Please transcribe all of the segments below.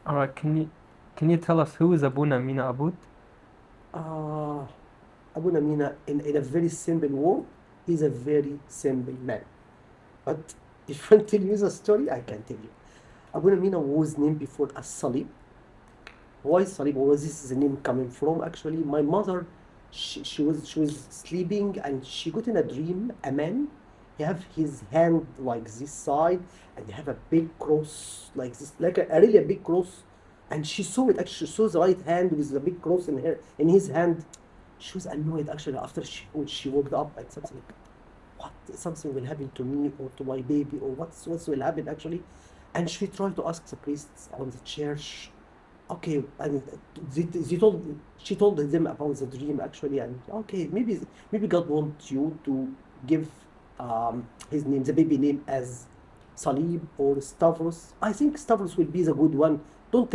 All right, can you tell us who is Abouna Mina Aboud? Uh, Abouna Mina, in a very simple word, is a very simple man. But if I tell you the story, I can tell you. Abouna Mina was named before as Salib. Why Salib? Where was this the name coming from? Actually, my mother, she was sleeping and she got in a dream a man. He have his hand like this side and he have a big cross like this, like a really a big cross. And she saw it. Actually, she saw the right hand with the big cross in his hand. She was annoyed actually after she woke up and something like, what, something will happen to me or to my baby or what will happen actually. And she tried to ask the priests on the church. Okay, and she told them about the dream actually, and okay, maybe God wants you to give his name, the baby name, as Salib or Stavros. I think Stavros will be the good one. Don't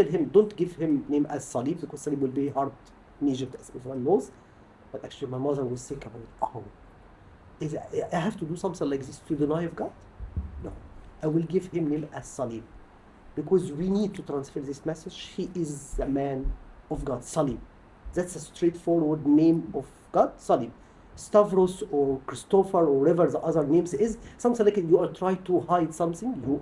give him name as Salib because Salib will be hard in Egypt, as everyone knows. But actually, my mother was thinking about, oh, I have to do something like this to deny of God? No, I will give him name as Salib because we need to transfer this message. He is a man of God, Salib. That's a straightforward name of God, Salib. Stavros or Christopher or whatever the other names is, something like you are trying to hide something.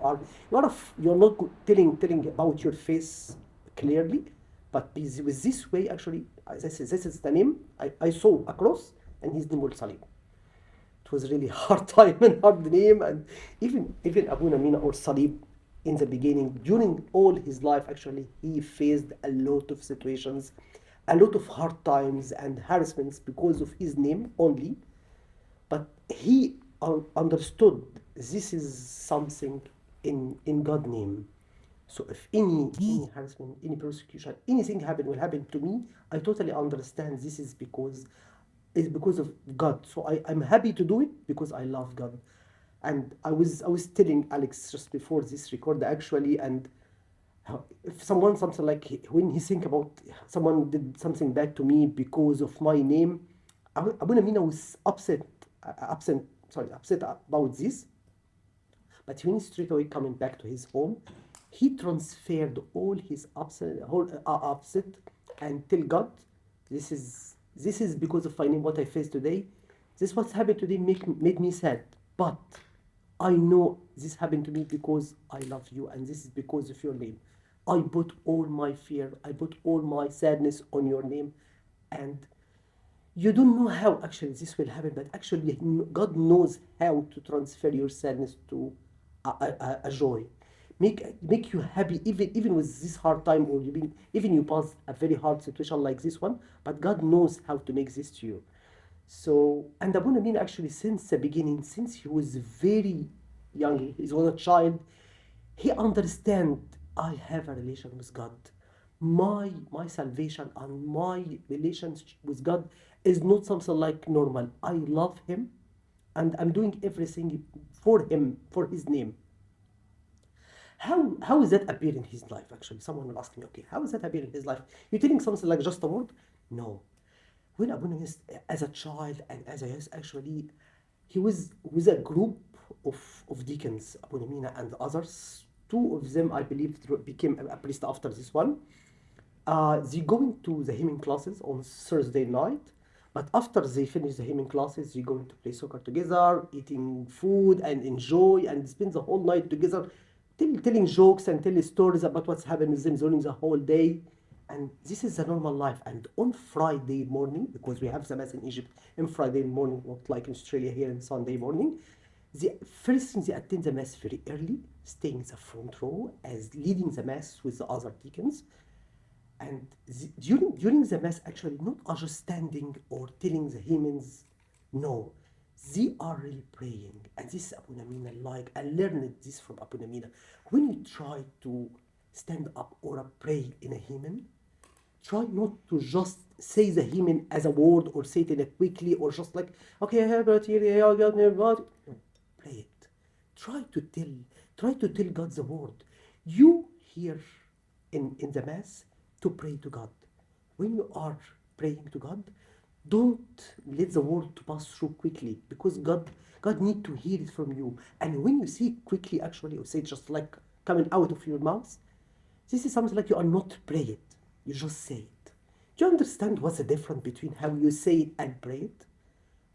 You're not telling about your face clearly, but with this way actually, this is the name I saw across, and his name was Salib. It was really hard time and hard name, and even Abu Namina or Salib in the beginning, during all his life, actually, he faced a lot of situations, a lot of hard times and harassments because of his name only. But he understood this is something in God's name. So if any harassment, any persecution, anything will happen to me, I totally understand this is because of God. So I'm happy to do it because I love God. And I was telling Alex just before this record actually, and if someone something like when he think about someone did something bad to me because of my name, Abu Namina was upset about this. But when he's straight away coming back to his home, he transferred all his upset and tell God, this is because of finding what I faced today. This what's happened today made me sad. But I know this happened to me because I love you and this is because of your name. I put all my fear, I put all my sadness on your name, and you don't know how actually this will happen, but actually God knows how to transfer your sadness to a joy, make you happy even with this hard time, or even you pass a very hard situation like this one, but God knows how to make this to you. So, and Abu Namin actually since the beginning, since he was very young, he was a child, he understand I have a relation with God. My salvation and my relationship with God is not something like normal. I love him and I'm doing everything for him, for his name. How is that appear in his life actually? Someone will ask me, okay, how is that appear in his life? You're telling something like just a word? No. When Abu Nawas, as a child and as a youth, actually, he was with a group of deacons, Abu Namina and others. Two of them, I believe, became a priest after this one. They going to the hymning classes on Thursday night, but after they finish the hymning classes, they going to play soccer together, eating food and enjoy and spend the whole night together, telling jokes and telling stories about what's happened with them during the whole day. And this is the normal life. And on Friday morning, because we have the mass in Egypt in Friday morning, not like in Australia here in Sunday morning, the first thing they attend the mass very early, staying in the front row as leading the mass with the other deacons. And during the mass, actually, not understanding or telling the hymns, no, they are really praying. And this is Abu Namina, like I learned this from Abu Namina. When you try to stand up or pray in a hymn, try not to just say the hymn as a word or say it in a quickly or just like, okay, I have it here, yeah, I got it. No, play it. Try to tell, try to tell God the word. You here in the mass to pray to God. When you are praying to God, don't let the word to pass through quickly because God need to hear it from you. And when you say it quickly, actually, or say it just like coming out of your mouth, This is something like you are not pray it, you just say it. Do you understand what's the difference between how you say it and pray it?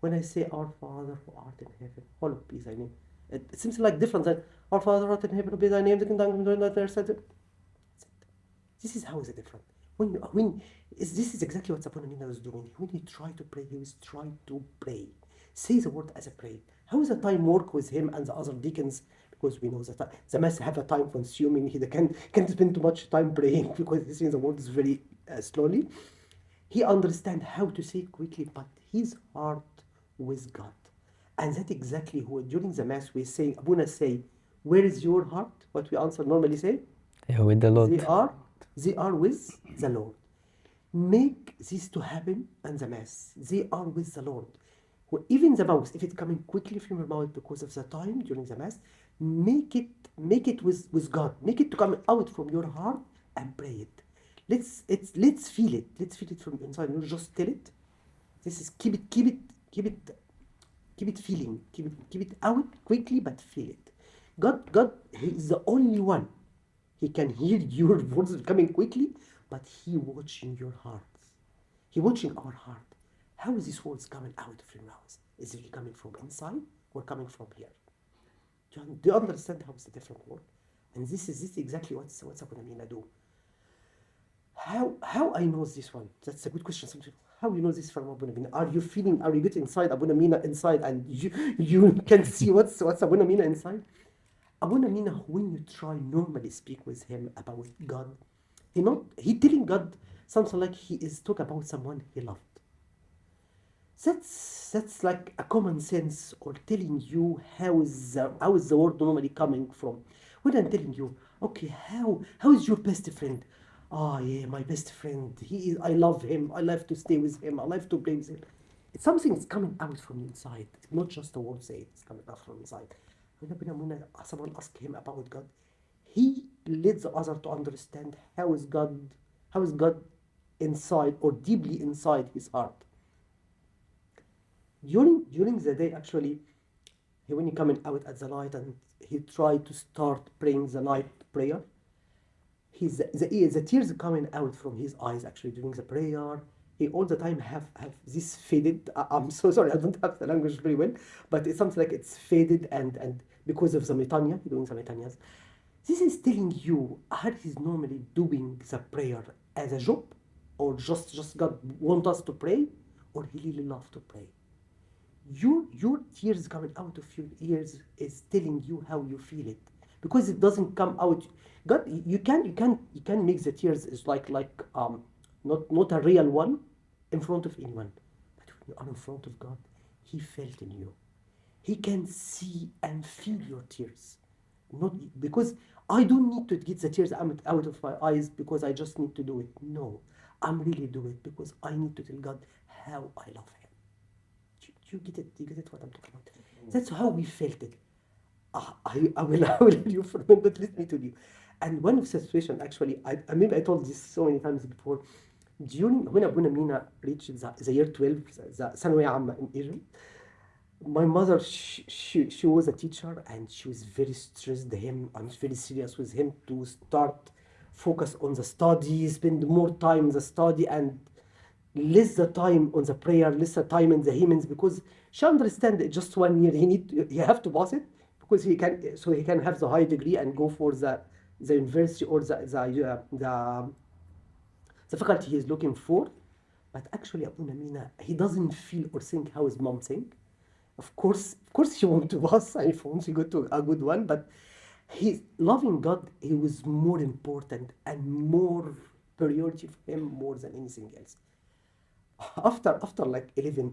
When I say, Our Father who art in heaven, hallowed be thy name. It seems like different than, Our Father who art in heaven, hallowed be thy name, the kingdom come, on earth. This is how is it different. This is exactly what Abouna Mina was doing. When he tried to pray, he was trying to pray. Say the word as a prayer. How does the time work with him and the other deacons? Because we know that the mass have a time consuming. He can't spend too much time praying because he's saying the words very slowly. He understands how to say it quickly, but his heart with God. And that's exactly what during the mass we're saying, Abuna say, where is your heart? What we answer normally say? Yeah, with the Lord. They are with the Lord. Make this to happen and the mass. They are with the Lord. Even the mouth, if it's coming quickly from your mouth because of the time during the mass, make it with God. Make it to come out from your heart and pray it. Let's feel it. Let's feel it from inside. Not just tell it. This is keep it feeling. Keep it out quickly, but feel it. God, He is the only one. He can hear your words coming quickly, but He watching your heart. He watching our heart. How is these words coming out of your mouth? Is it coming from inside or coming from here? Do you understand how it's a different word? And this is exactly what's Abouna Mina do. How I know this one? That's a good question. How you know this from Abouna Mina? Are you getting inside Abouna Mina inside and you can see what's Abouna Mina inside? Abouna Mina, when you try normally speak with him about God, he telling God something like he is talking about someone he loved. That's like a common sense or telling you how is the word normally coming from. When I'm telling you, okay, how is your best friend? Yeah, my best friend. I love him. I love to stay with him. I love to play with him. It's something that's coming out from inside. It's not just a word say it's coming out from inside. When someone asks him about God, he lets the other to understand how is God inside or deeply inside his heart. During the day, actually, when he coming out at the night and he tried to start praying the night prayer, the tears coming out from his eyes actually during the prayer. He all the time have this faded. I'm so sorry, I don't have the language very well, but it's something like it's faded and because of the metania, doing the metanias. This is telling you how he's normally doing the prayer as a job, or just God want us to pray, or he really love to pray. Your tears coming out of your ears is telling you how you feel it, because it doesn't come out. God, you can make the tears is like not a real one in front of anyone, but when you are in front of God, He felt in you. He can see and feel your tears. Not because I don't need to get the tears out of my eyes because I just need to do it. No, I'm really do it because I need to tell God how I love Him. You get it? You get it? What I'm talking about? That's how we felt it. I will leave you for a minute, but let me tell you. And one of the situation, actually, maybe I told this so many times before. When Abouna Mina reached the year 12, the Sanawiyya Amma in Egypt, my mother, she was a teacher and she was very stressed him and very serious with him to start focus on the study, spend more time in the study and less the time on the prayer, less the time in the hymns, because she understand that just 1 year he have to pass it because he can have the high degree and go for the university or the faculty he is looking for. But actually Abouna Mina, he doesn't feel or think how his mom think. Of course he want to pass and he wants to go to a good one, but he's loving God. He was more important and more priority for him more than anything else. After like 11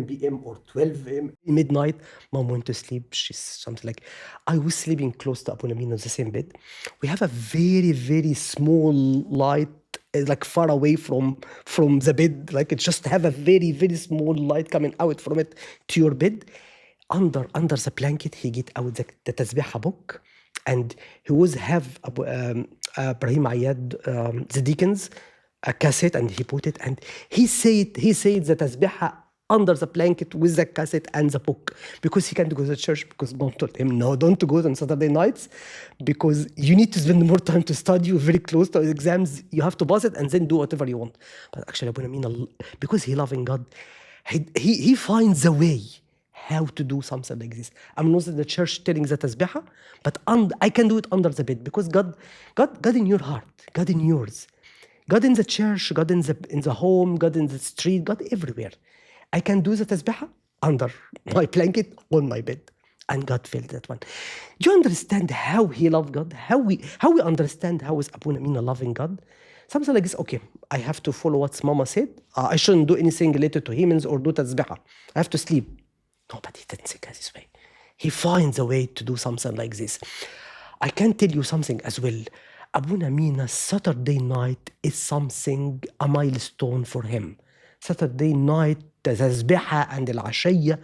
p.m. or 12 a.m. midnight, mom went to sleep. She's something like, I was sleeping close to Abouna Mina on the same bed. We have a very, very small light, like far away from the bed. Like it just have a very, very small light coming out from it to your bed. Under the blanket, he get out the tasbih book, and he was have Ibrahim Ayad, the deacons, a cassette, and he put it, and he said the tasbih under the blanket with the cassette and the book, because he can't go to the church because mom told him, no, don't go on Saturday nights because you need to spend more time to study. You're very close to exams. You have to pass it and then do whatever you want. But actually, Abouna Mina, because he loving God, he finds a way how to do something like this. I'm not in the church telling the tasbihah, but I can do it under the bed because God in your heart, God in yours. God in the church, God in the home, God in the street, God everywhere. I can do the tasbihah under my blanket on my bed. And God felt that one. Do you understand how he loved God? How we understand how is Abouna Mina loving God? Something like this, okay, I have to follow what Mama said. I shouldn't do anything related to hymns or do tasbihah. I have to sleep. No, but he didn't think this way. He finds a way to do something like this. I can tell you something as well. Abouna Mina, Saturday night is something, a milestone for him. Saturday night, the tasbihah and al-ashiyya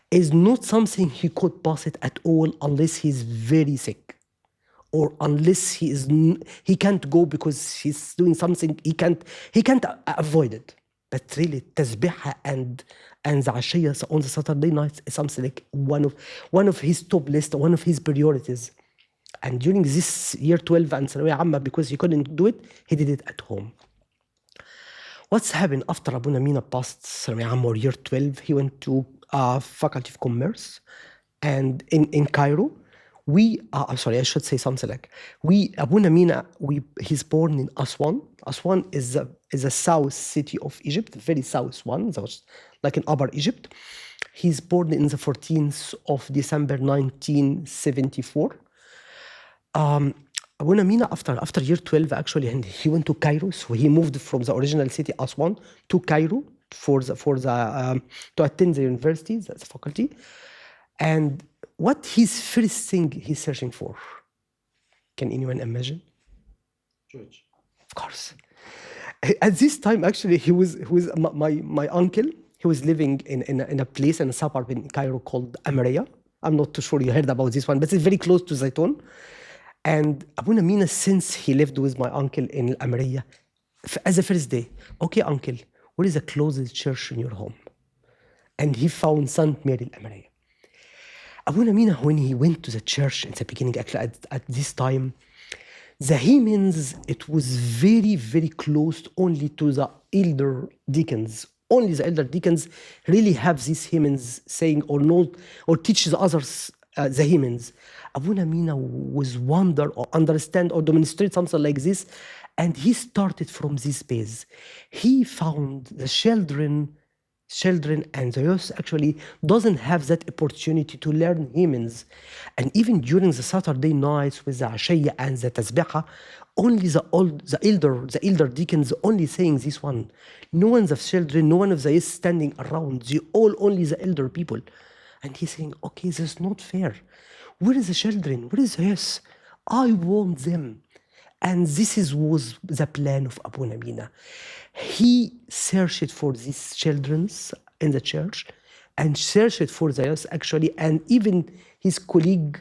is not something he could pass it at all unless he's very sick. Or unless he can't go because he's doing something, he can't avoid it. But really, tasbihah and the ashiyya on the Saturday nights is something like one of his top list, one of his priorities. And during this year 12 and Thanawiya Amma, because he couldn't do it, he did it at home. What's happened after Abouna Mina passed Thanawiya Amma or year 12? He went to Faculty of Commerce, and in Cairo, I'm sorry, I should say something like, Abouna Mina, he's born in Aswan. Aswan is a south city of Egypt, very south one, that was like in Upper Egypt. He's born in the 14th of December 1974. Abouna Mina, after year 12, actually, and he went to Cairo. So he moved from the original city, Aswan, to Cairo to attend the university, the faculty. And what his first thing he's searching for? Can anyone imagine? Church. Of course. At this time, actually, he was my uncle. He was living in a place in a suburb in Cairo called Amaria. I'm not too sure you heard about this one, but it's very close to Zaytun. And Abouna Mina, since he lived with my uncle in Al-Amaria, as a first day, okay, uncle, what is the closest church in your home? And he found St. Mary Al-Amaria. Abouna Mina, when he went to the church in the beginning, actually at this time, the hymns, it was very, very close only to the elder deacons. Only the elder deacons really have these hymns saying or know or teach the others the hymns. Abouna Mina was wonder or understand or demonstrate something like this, and he started from this base. He found the children and the youth actually doesn't have that opportunity to learn hymns. And even during the Saturday nights with the ashiyya and the tasbihah, only the elder deacons only saying this one. No one of the children, no one of the youth standing around. Only the elder people. And he's saying, okay, this is not fair. Where is the children? Where is the youth? I want them. And this was the plan of Abouna Mina. He searched for these children in the church and searched for the youth actually, and even his colleague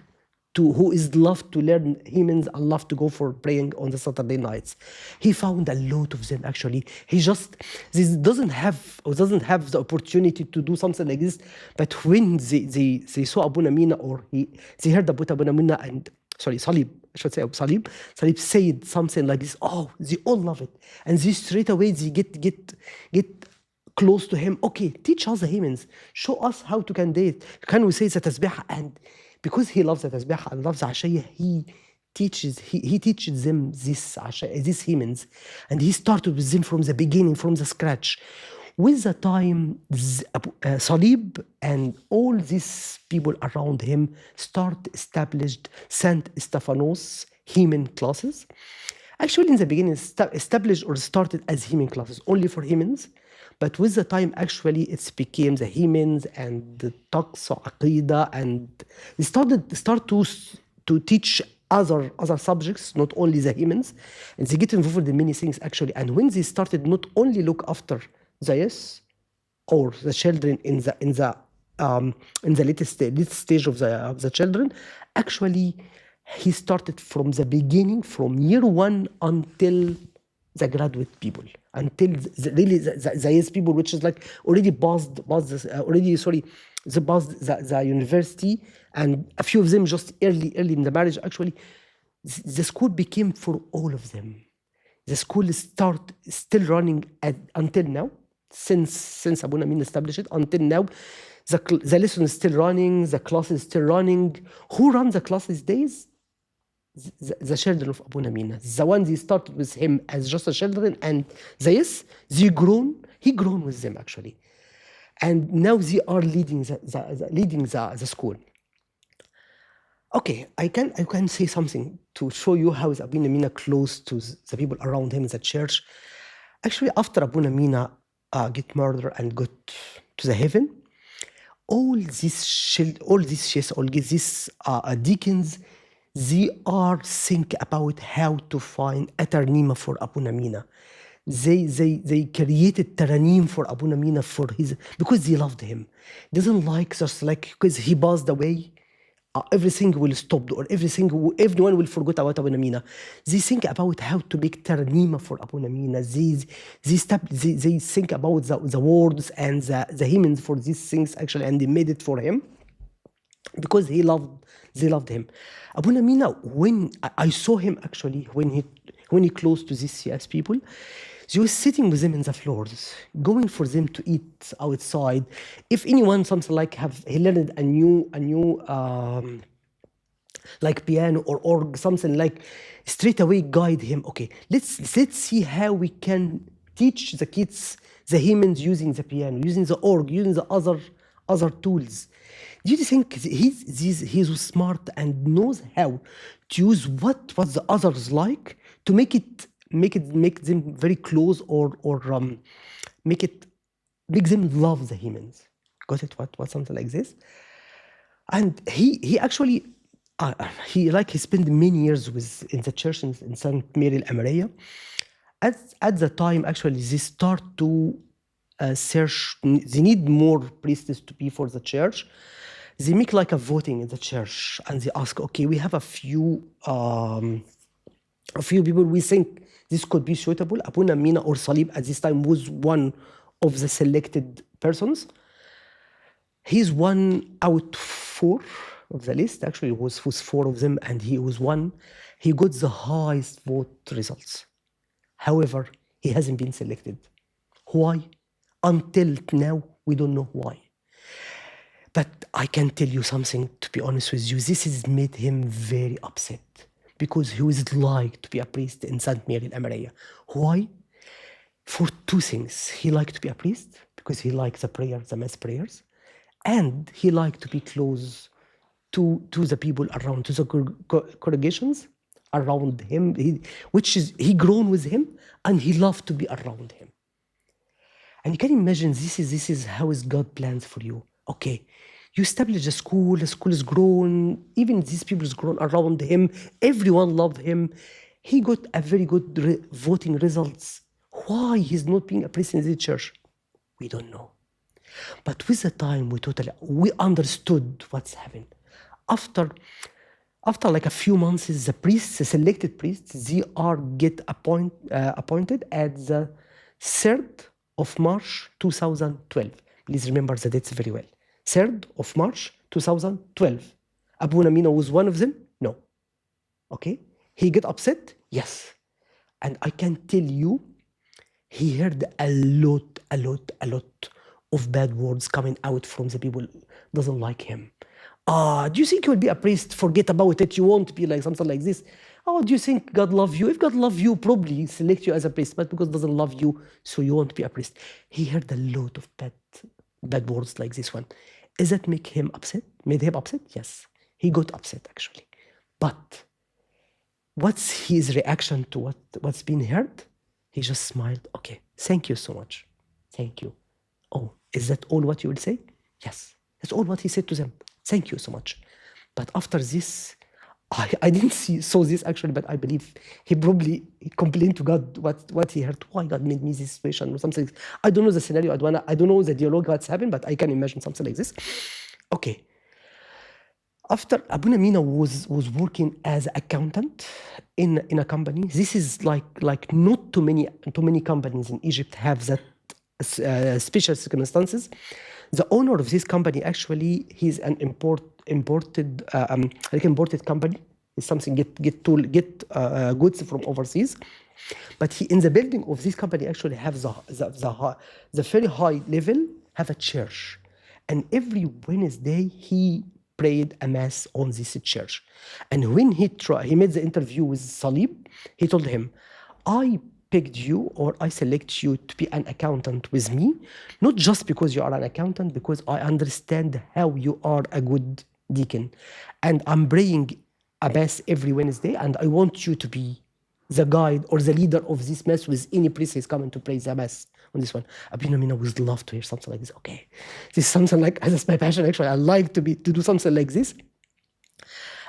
who is loved to learn hymns and love to go for praying on the Saturday nights. He found a lot of them actually. He just doesn't have the opportunity to do something like this. But when they saw Abouna Mina, or they heard about Abouna Mina and Salib, I should say Salib said something like this. Oh, they all love it, and they straight away they get close to him. Okay, teach us the hymns. Show us how to candidate. Can we say the tasbih? And because he loves the tasbih and loves the ashiyya, he teaches them these hymns, and he started with them from the beginning, from the scratch. With the time, Salib and all these people around him established Saint Stephanos hymn classes. Actually, in the beginning, established or started as hymn classes, only for hymns. But with the time, actually, it became the hymns and the taqs or aqidah, and they start to teach other subjects, not only the hymns, and they get involved in many things actually. And when they started not only look after the youth or the children in the latest stage of the children, actually, he started from the beginning, from year one until the graduate people, until the yes people, which is like already passed this, they passed the university, and a few of them just early in the marriage. Actually, the school became for all of them. The school still running until now, since Abouna Mina established it until now. The lesson is still running, the class is still running. Who runs the class these days? The children of Abouna Mina. The ones he started with him as just a children, and he grown with them actually. And now they are leading the school. Okay, I can say something to show you how is Abouna Mina close to the people around him in the church. Actually, after Abouna Mina get murdered and got to the heaven, all these deacons, they are think about how to find a tarnima for Abouna Mina. They created taranim for Abouna Mina for his, because they loved him. Doesn't like just like because he passed away, everything will stop, or everyone will forget about Abouna Mina. They think about how to make taranim for Abouna Mina. They think about the words and the hymns for these things actually, and they made it for him because they loved him. Abouna Mina, when I saw him actually, when he close to these CS people, he was sitting with them in the floors, going for them to eat outside. If anyone something like he learned a new like piano or org, something like, straight away guide him. Okay, let's see how we can teach the kids the hymns using the piano, using the org, using the other tools. Do you think he's smart and knows how to use what the others like to make them very close, or make them love the hymns? Got it? What something like this? And he actually he spent many years in the church in St. Mary Al-Areesh. At the time, actually, they start to search. They need more priests to be for the church. They make like a voting in the church, and they ask, okay, we have a few people we think this could be suitable. Abouna Mina or Salib at this time was one of the selected persons. He's one out four of the list. Actually, it was four of them, and he was one. He got the highest vote results. However, he hasn't been selected. Why? Until now, we don't know why. But I can tell you something, to be honest with you. This has made him very upset, because he was like to be a priest in St. Mary Al-Areesh. Why? For two things. He liked to be a priest because he liked the mass prayers, and he liked to be close to the people around, to the congregations around him, he grown with him, and he loved to be around him. And you can imagine this is how is God plans for you. Okay, you establish a school, the school is grown, even these people is grown around him, everyone loved him. He got a very good voting results. Why he's not being a priest in the church? We don't know. But with the time, we understood what's happened. After like a few months, the selected priests, they are get appointed at the 3rd of March 2012. Please remember the dates very well. 3rd of March 2012. Abouna Mina was one of them? No. Okay? He get upset? Yes. And I can tell you, he heard a lot of bad words coming out from the people doesn't like him. Do you think you will be a priest? Forget about it. You won't be like something like this. Oh, do you think God love you? If God love you, probably select you as a priest, but because doesn't love you, so you won't be a priest. He heard a lot of bad words like this one. Does that make him upset? Made him upset? Yes. He got upset actually. But what's his reaction to what's been heard? He just smiled. Okay, thank you so much. Thank you. Oh, is that all what you will say? Yes. That's all what he said to them. Thank you so much. But after this, I didn't saw this actually, but I believe he probably complained to God what he heard. Why God made me this situation or something. I don't know the scenario. I don't know the dialogue what's happened, but I can imagine something like this. Okay. After Abouna Mina was working as accountant in a company. This is like not too many companies in Egypt have that special circumstances. The owner of this company actually he's an imported company. It's something get goods from overseas. But he in the building of this company actually have the very high level have a church, and every Wednesday he prayed a mass on this church. And when he made the interview with Salib, he told him, I picked you or I select you to be an accountant with me, not just because you are an accountant, because I understand how you are a good deacon. And I'm praying a mass every Wednesday, and I want you to be the guide or the leader of this mass with any priest is coming to pray the mass on this one. Abouna Mina would love to hear something like this. Okay, this is something like that's my passion. Actually, I like to do something like this.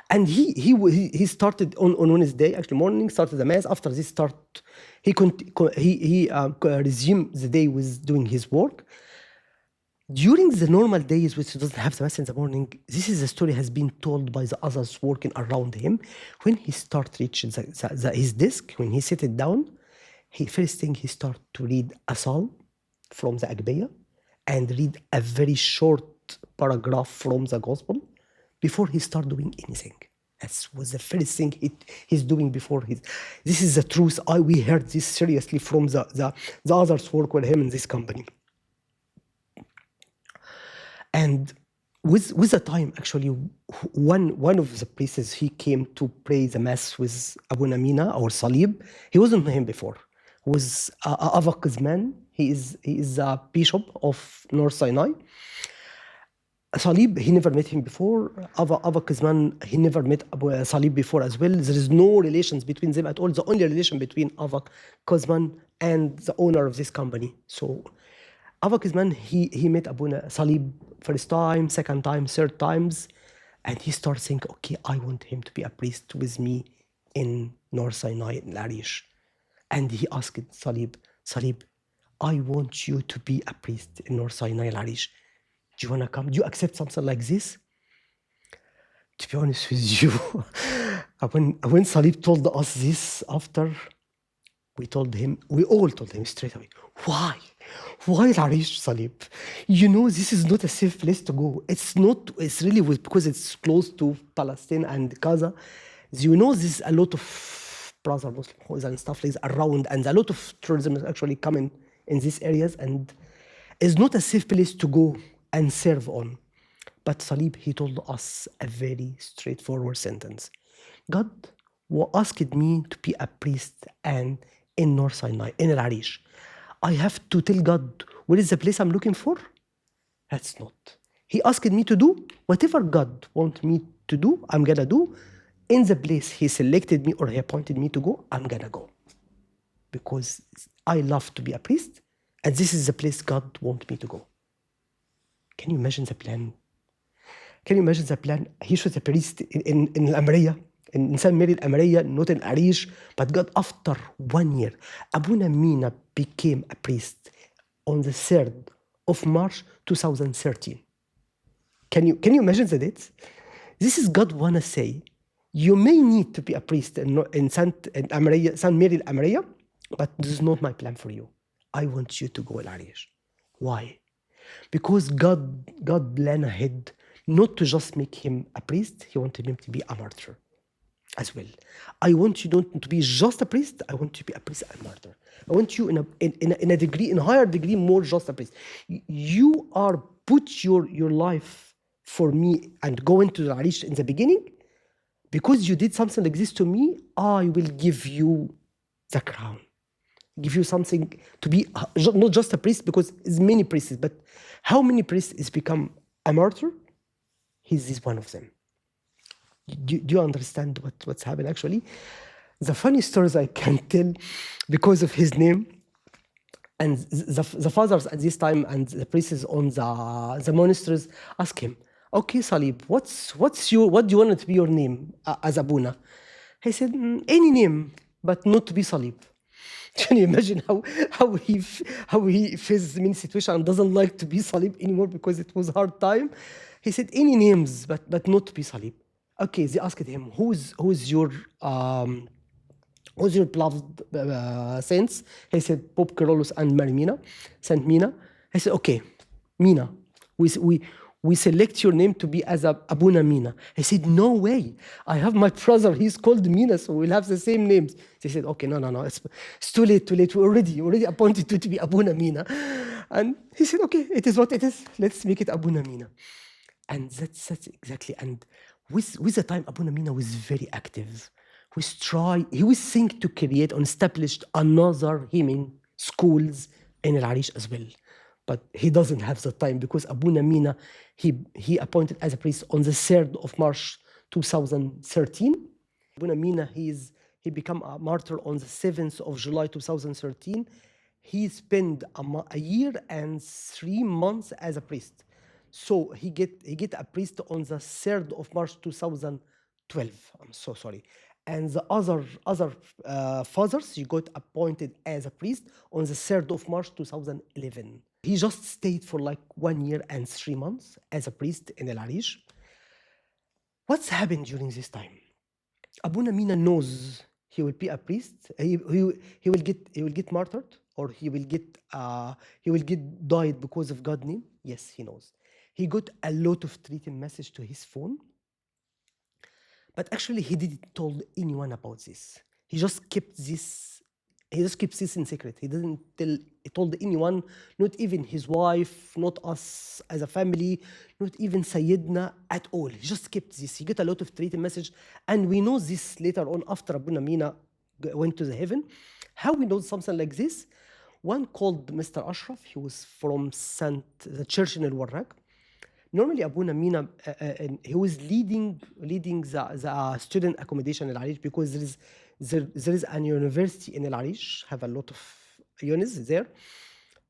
And he started on Wednesday, actually morning, started the mass. After this start, he resumed the day with doing his work. During the normal days, which he doesn't have the mass in the morning, this is a story has been told by the others working around him. When he start reaching his desk, when he sit it down, first thing he start to read a psalm from the Agbeya and read a very short paragraph from the gospel before he start doing anything. That was the first thing he's doing before his. This is the truth. We heard this seriously from the others work with him in this company. And with the time, actually, one of the priests, he came to pray the mass with Abouna Mina or Salib. He wasn't him before. He was Ava Qizman. He is a bishop of North Sinai. Salib, he never met him before. Ava Qizman, he never met Salib before as well. There is no relations between them at all. The only relation between Ava Qizman and the owner of this company. So Ava Qizman, he met Abouna Salib first time, second time, third times, and he starts thinking, okay, I want him to be a priest with me in North Sinai, in El-Arish. And he asked Salib, I want you to be a priest in North Sinai, El-Arish. Do you want to come? Do you accept something like this? To be honest with you, when Salib told us this after, we all told him straight away, why? Why El-Arish, Salib? You know, this is not a safe place to go. It's really because it's close to Palestine and Gaza. You know, there's a lot of brother Muslims and stuff like that around, and a lot of tourism is actually coming in these areas, and it's not a safe place to go and serve on. But Salib, he told us a very straightforward sentence. God asked me to be a priest and in North Sinai, in El-Arish. I have to tell God, where is the place I'm looking for? That's not. He asked me to do whatever God wants me to do, I'm going to do. In the place he selected me or he appointed me to go, I'm going to go. Because I love to be a priest, and this is the place God wants me to go. Can you imagine the plan? Can you imagine the plan? He was a priest in Al-Amriya, in St. Mary Al-Amriya, not in El-Arish, but God, after 1 year, Abouna Mina became a priest on the 3rd of March 2013. Can you imagine the dates? This is God want to say, you may need to be a priest in St. Mary Al-Amriya, but this is not my plan for you. I want you to go El-Arish. Why? Because God planned ahead not to just make him a priest, he wanted him to be a martyr as well. I want you not to be just a priest, I want you to be a priest and martyr. I want you in a degree, in a higher degree, more just a priest. You are put your life for me and go into the Arish in the beginning. Because you did something like this to me, I will give you the crown. Give you something to be not just a priest, because it's many priests, but how many priests is become a martyr? He's one of them. Do you understand what's happened actually? The funny stories I can tell because of his name, and the fathers at this time and the priests on the monasteries ask him, okay, Salib, what do you want it to be your name as Abouna? He said, any name, but not to be Salib. Can you imagine how he faces many situations and doesn't like to be Salib anymore because it was a hard time? He said, any names, but not be Salib. Okay, they asked him, who's your beloved saints? He said, Pope Carolus and Mary Mina, Saint Mina. I said, okay, Mina, we select your name to be as Abouna Mina. I said, no way. I have my brother, he's called Mina, so we'll have the same names. They said, okay, no, it's too late. We already appointed you to be Abouna Mina. And he said, okay, it is what it is. Let's make it Abouna Mina. And that's exactly. And with the time, Abouna Mina was very active. He was think to create and established another hymning schools in El-Arish as well. But he doesn't have the time because Abouna Mina, he appointed as a priest on the 3rd of March 2013. Abouna Mina, he became a martyr on the 7th of July 2013. He spent a year and 3 months as a priest. So he get a priest on the 3rd of March 2012. I'm so sorry. And the other fathers, he got appointed as a priest on the 3rd of March 2011. He just stayed for like 1 year and 3 months as a priest in El-Arish. What's happened during this time? Abouna Mina knows he will be a priest. He will get martyred, or he will get died because of God's name. Yes, he knows. He got a lot of treating message to his phone, but actually he didn't told anyone about this. He just kept this. He just keeps this in secret. He didn't told anyone, not even his wife, not us as a family, not even Sayyidina at all. He just kept this. He got a lot of treating message, and we know this later on after Abouna Mina went to the heaven. How we know something like this? One called Mr. Ashraf. He was from the church in Al-Warraq. Normally, Abouna Mina, he was leading the student accommodation in Al-Arish because there is an university in Al-Arish, have a lot of units there.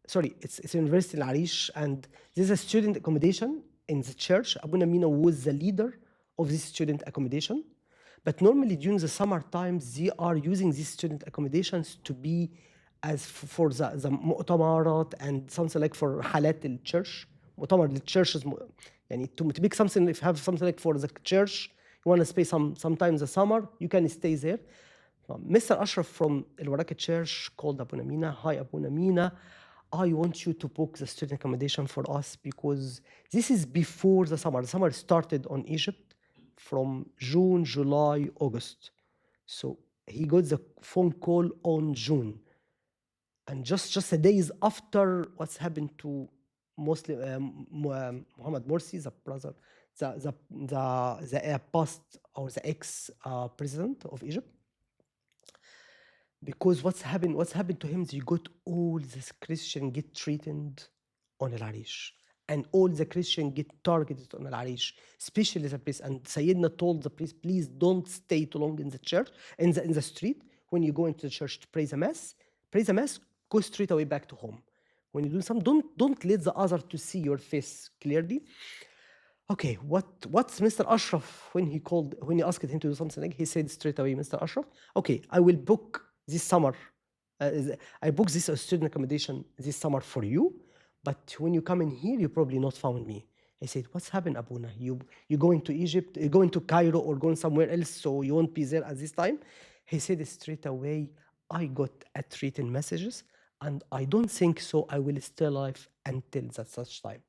Sorry, it's a university in Al-Arish, and there's a student accommodation in the church. Abouna Mina was the leader of this student accommodation. But normally during the summer times, they are using these student accommodations to be as for the mu'tamarat and something like for halat al-church. مؤتمر للchurches, يعني to make something, if you have something like for the church, you want to stay sometimes the summer, you can stay there. Mr. Ashraf from El-Warraq Church called Abouna Mina. Hi, Abouna Mina. I want you to book the student accommodation for us because this is before the summer. The summer started on Egypt from June, July, August. So he got the phone call on June. And just a days after what's happened to mostly Mohammed Morsi, the brother, the past or the ex-president of Egypt. Because what's happened to him is you got all this Christian get treated on El-Arish, and all the Christian get targeted on El-Arish, especially the priest. And Sayyidina told the priest, please don't stay too long in the church, in the street. When you go into the church to pray the mass, go straight away back to home. When you do something, don't let the other to see your face clearly. Okay, what's Mr. Ashraf when he asked him to do something? He said straight away, Mr. Ashraf, okay, I will book this summer. I booked this student accommodation this summer for you, but when you come in here, you probably not found me. I said, what's happened, Abouna? You going to Egypt, you going to Cairo or going somewhere else, so you won't be there at this time? He said straight away, I got written messages, and I don't think so I will stay alive until that such time.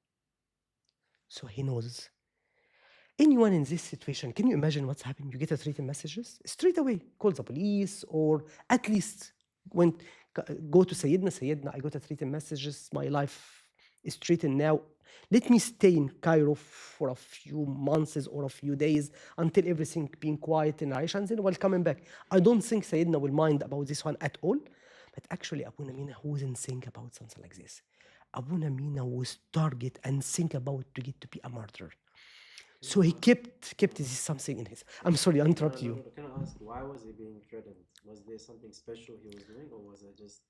So he knows. Anyone in this situation, can you imagine what's happening? You get written messages, straight away call the police, or at least go to Sayyidina, I got written messages, my life is threatened now. Let me stay in Cairo for a few months or a few days until everything being quiet in Arish, and then while coming back. I don't think Sayyidina will mind about this one at all. But actually, Abouna Mina wouldn't think about something like this. Abouna Mina was target and think about to get to be a martyr. So he kept this something in his. I'm sorry, I interrupt you. Can I ask, why was he being threatened? Was there something special he was doing, or was it just?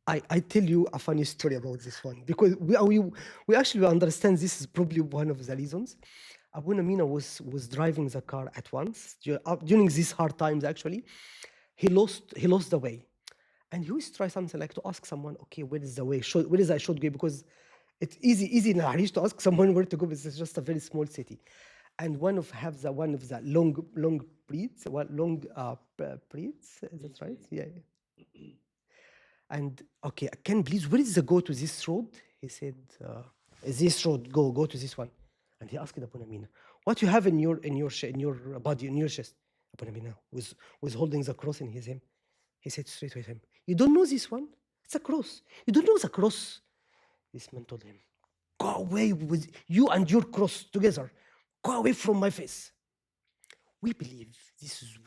I tell you a funny story about this one, because we actually understand this is probably one of the reasons. Abouna Mina was driving the car at once during these hard times. Actually, he lost the way, and he always try something like to ask someone, okay, where is the way? Where is I should go? Because It's easy in El-Arish to ask someone where to go, but it's just a very small city. And one of the long breeds, breeds, is that right? Yeah. And okay, can please, where is the go to this road? He said, this road, go to this one. And he asked Abouna Mina, what you have in your body, in your chest? Abouna Mina was holding the cross in his hand. He said straight with him, you don't know this one? It's a cross. You don't know the cross? This man told him, go away with you and your cross together. Go away from my face. We believe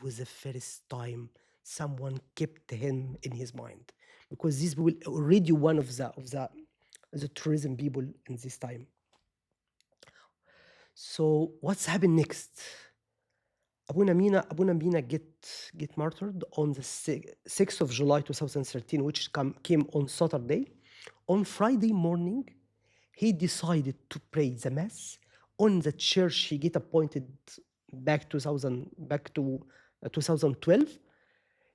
was the first time someone kept him in his mind, because these people already one of the tourism people in this time. So what's happened next? Abouna Mina get martyred on the 6th of July 2013, which came on Saturday. On Friday morning, he decided to pray the mass on the church he get appointed back to 2012.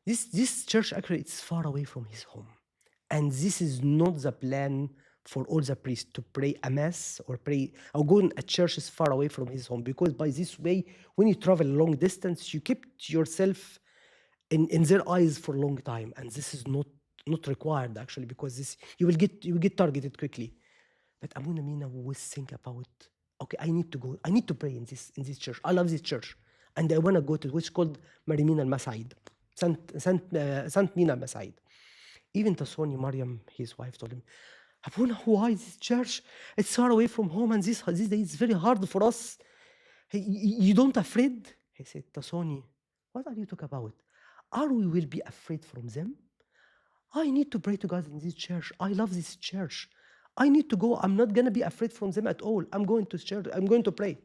This church actually it's far away from his home, and this is not the plan for all the priests to pray a mass or go in a church is far away from his home, because by this way, when you travel long distance, you keep yourself in their eyes for a long time, and this is not required actually, because this you will get targeted quickly. But Abouna Mina was think about, okay, I need to go, I need to pray in this church. I love this church, and I want to go to what's called Mina Al-Masaeed, Saint Mina Al-Masaeed. Even Tasoni, Mariam, his wife, told him, Abouna, why this church? It's far away from home, and this day is very hard for us. You don't afraid? He said, Tasoni, what are you talking about? Are we will be afraid from them? I need to pray to God in this church. I love this church. I need to go. I'm not going to be afraid from them at all. I'm going to church. I'm going to pray.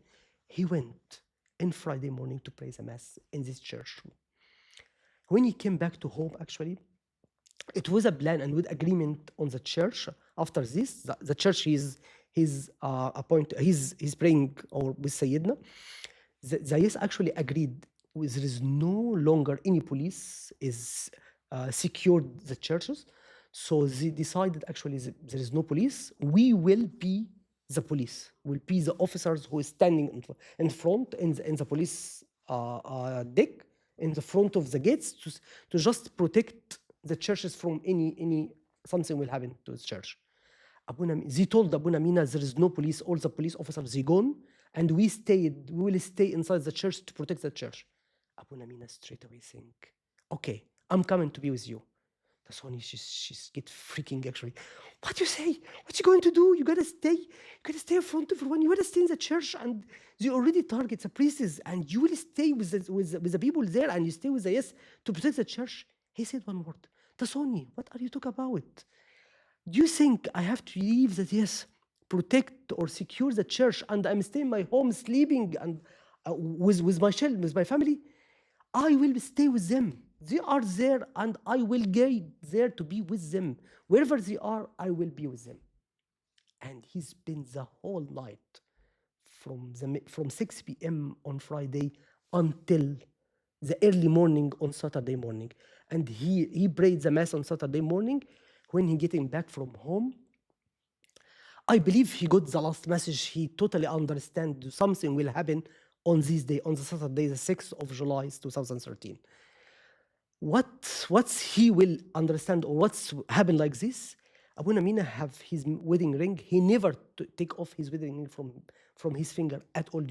He went on Friday morning to pray the mass in this church. When he came back to home, actually, it was a plan and with agreement on the church. After this, the church he's praying or with Sayyidina. The yes actually agreed with there is no longer any police is secured the churches. So they decided actually there is no police. We will be the police. Will be the officers who is standing in front in the police deck in the front of the gates to just protect the churches from any something will happen to the church. They told Abouna Mina there is no police. All the police officers they gone, and we will stay inside the church to protect the church. Abouna Mina straight away think, okay, I'm coming to be with you. That's when she's get freaking actually. What you say? What you going to do? You gotta stay. You gotta stay in front of everyone. You gotta stay in the church, and they already target the priests, and you will stay with the people there, and you stay with the yes to protect the church. He said one word. Tasoni, what are you talking about? Do you think I have to leave that yes, protect or secure the church, and I'm staying in my home sleeping and with my children, with my family? I will stay with them. They are there, and I will go there to be with them. Wherever they are, I will be with them. And he spent the whole night from 6 p.m. on Friday until the early morning on Saturday morning. And he prayed the mass on Saturday morning. When he getting back from home, I believe he got the last message. He totally understand something will happen on this day, on the Saturday, the 6th of July, 2013. What's he will understand or what's happened like this? Abouna Mina have his wedding ring. He never take off his wedding ring from his finger at all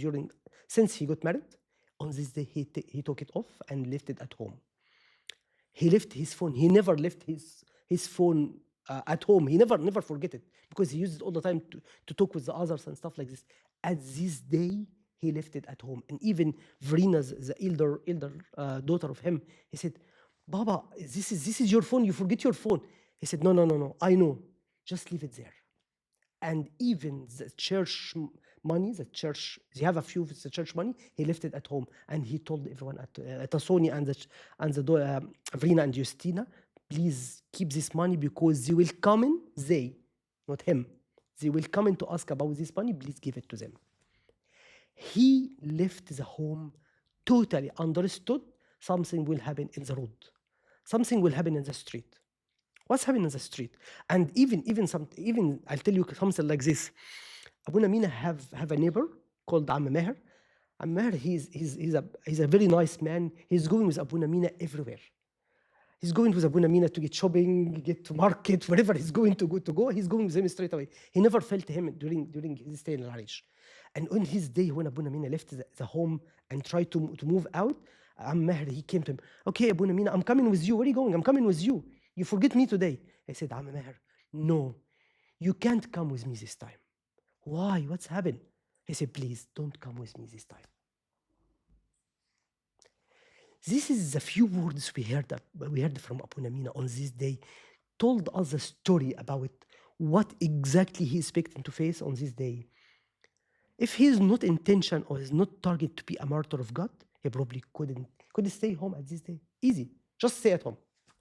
since he got married. On this day, he took it off and left it at home. He left his phone. He never left his phone at home. He never forget it, because he used it all the time to talk with the others and stuff like this. At this day, he left it at home. And even Verena, the elder daughter of him, he said, Baba, this is your phone. You forget your phone. He said, no. I know. Just leave it there. And even the church money, they have a few of the church money, he left it at home. And he told everyone at Tasoni and Verena and Justina, please keep this money, because they will come in, not him. They will come in to ask about this money, please give it to them. He left the home totally understood something will happen in the road. Something will happen in the street. What's happening in the street? And even I'll tell you something like this. Abouna Mina have a neighbor called Maher. Maher, he's a very nice man. He's going with Abouna Mina everywhere. He's going with Abouna Mina to get shopping, get to market, wherever he's going to go, he's going with him straight away. He never felt him during his stay in El-Arish. And on his day, when Abouna Mina left the home and tried to move out, Maher, he came to him, okay, Abouna Mina, I'm coming with you. Where are you going? I'm coming with you. You forget me today. I said, Maher, no, you can't come with me this time. Why? What's happened? He said, please, don't come with me this time. This is the few words we heard from Abouna Mina on this day, told us a story about what exactly he is expecting to face on this day. If he is not intention or is not target to be a martyr of God, he probably could stay home at this day. Easy. Just stay at home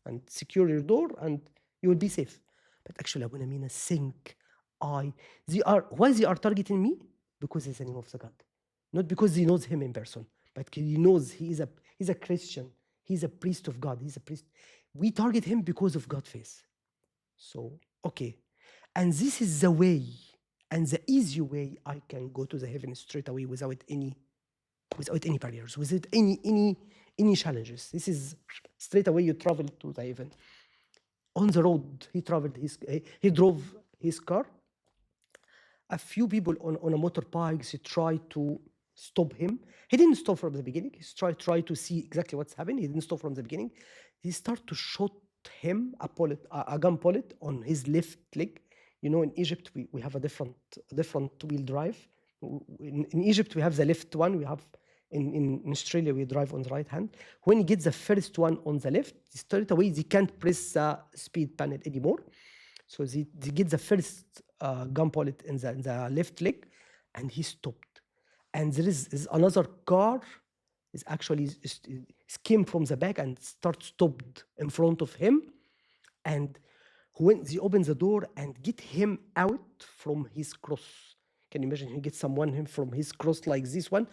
and secure your door and you will be safe. But actually, Abouna Mina think, why they are targeting me? Because it's the name of the God. Not because he knows him in person, but he knows he's a Christian. He's a priest of God. He's a priest. We target him because of God's face. So, okay. And this is the way and the easy way I can go to the heaven straight away without any barriers, without any challenges. This is straight away you travel to the heaven. On the road, he drove his car. A few people on a motorbikes, he tried to stop him. He didn't stop from the beginning. He tried to see exactly what's happening. He didn't stop from the beginning. He started to shoot him a gun bullet on his left leg. You know, in Egypt, we have a different wheel drive. In Egypt, we have the left one. We have in Australia, we drive on the right hand. When he gets the first one on the left, straight away, they can't press the speed panel anymore. So they get the first gun bullet in the left leg, and he stopped. And there is another car is actually came from the back and stopped in front of him. And when they open the door and get him out from his cross, can you imagine? He gets someone from his cross like this one,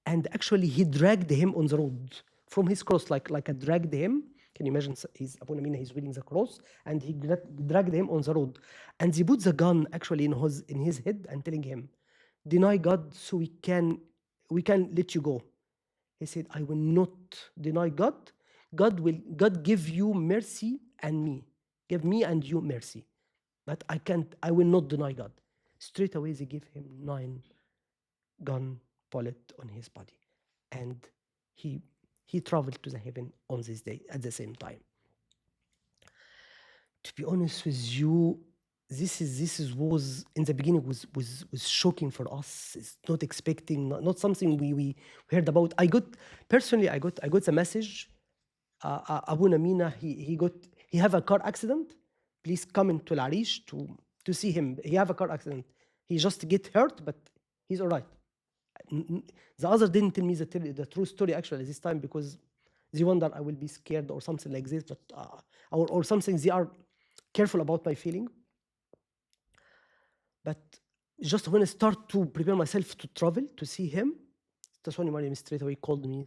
and actually he dragged him on the road from his cross, like I dragged him. Can you imagine? Abouna Mina, he's wearing the cross, and he dragged him on the road, and they put the gun actually in his head and telling him, "Deny God, so we can let you go." He said, "I will not deny God. God give you mercy and me, give me and you mercy, but I will not deny God." Straight away they give him 9 gun bullet on his body, and he traveled to the heaven on this day at the same time. To be honest with you, this was in the beginning was shocking for us. It's not expecting, not something we heard about. I got the message. Abouna Mina, he have a car accident. Please come into El-Arish to see him. He have a car accident. He just get hurt, but he's all right. The other didn't tell me the true story actually this time, because they wonder I will be scared or something like this, but or something. They are careful about my feeling. But just when I start to prepare myself to travel to see him, that's when Mariam straight away called me.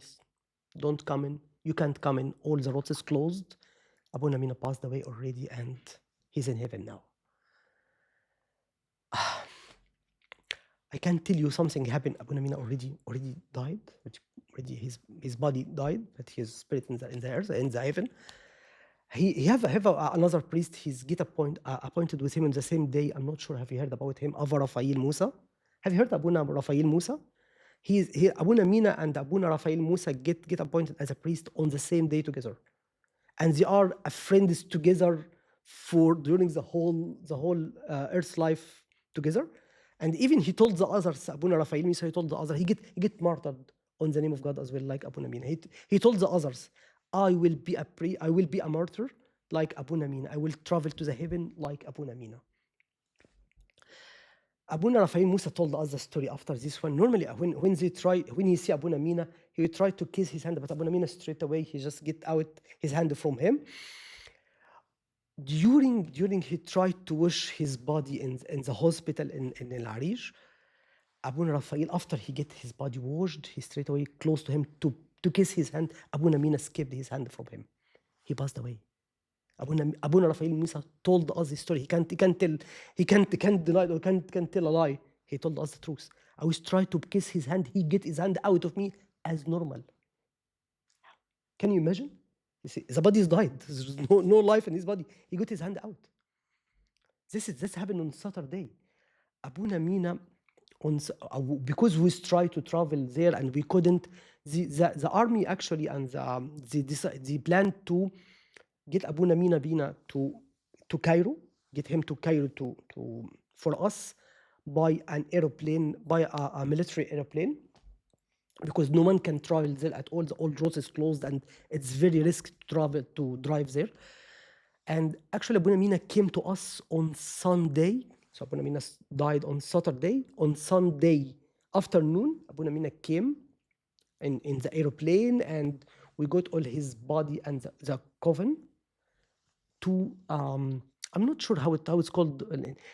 Don't come in. You can't come in. All the roads is closed. Abouna Mina passed away already, and he's in heaven now. I can tell you something happened. Abouna Mina already died. Already his body died, but his spirit in the earth, in the heaven. He have another priest. He's appointed with him on the same day. I'm not sure. Have you heard about him? Abba Raphael Musa. Have you heard Abouna Raphael Musa? Abouna Mina and Abouna Raphael Musa get appointed as a priest on the same day together, and they are friends together during the whole earth's life together. And even he told the others, Abouna Raphael Musa, he told the others, he get martyred on the name of God as well, like Abouna Mina. He told the others, I will be a martyr like Abouna Mina. I will travel to the heaven like Abouna Mina. Abouna Raphael Musa told us the story after this one. Normally, when he see Abouna Mina, he would try to kiss his hand, but Abouna Mina straight away, he just get out his hand from him. During he tried to wash his body in the hospital in El-Arish, Abouna Raphael, after he get his body washed, he straight away close to him to kiss his hand. Abouna Mina skipped his hand from him. He passed away. Abuna Raphael Musa told us the story. He can't deny it or can't tell a lie. He told us the truth. I was trying to kiss his hand. He get his hand out of me as normal. Can you imagine? You see, the body is died. There's no life in his body. He got his hand out. This happened on Saturday. Abouna Mina, because we tried to travel there and we couldn't. The army actually and they planned to get Abouna Mina to Cairo, get him to Cairo to for us by an aeroplane, by a military aeroplane, because no one can travel there at all. All roads is closed and it's very risky to drive there. And actually, Abouna Mina came to us on Sunday. So Abouna Mina died on Saturday. On Sunday afternoon, Abouna Mina came in the aeroplane, and we got all his body and the coffin to I'm not sure how it's called.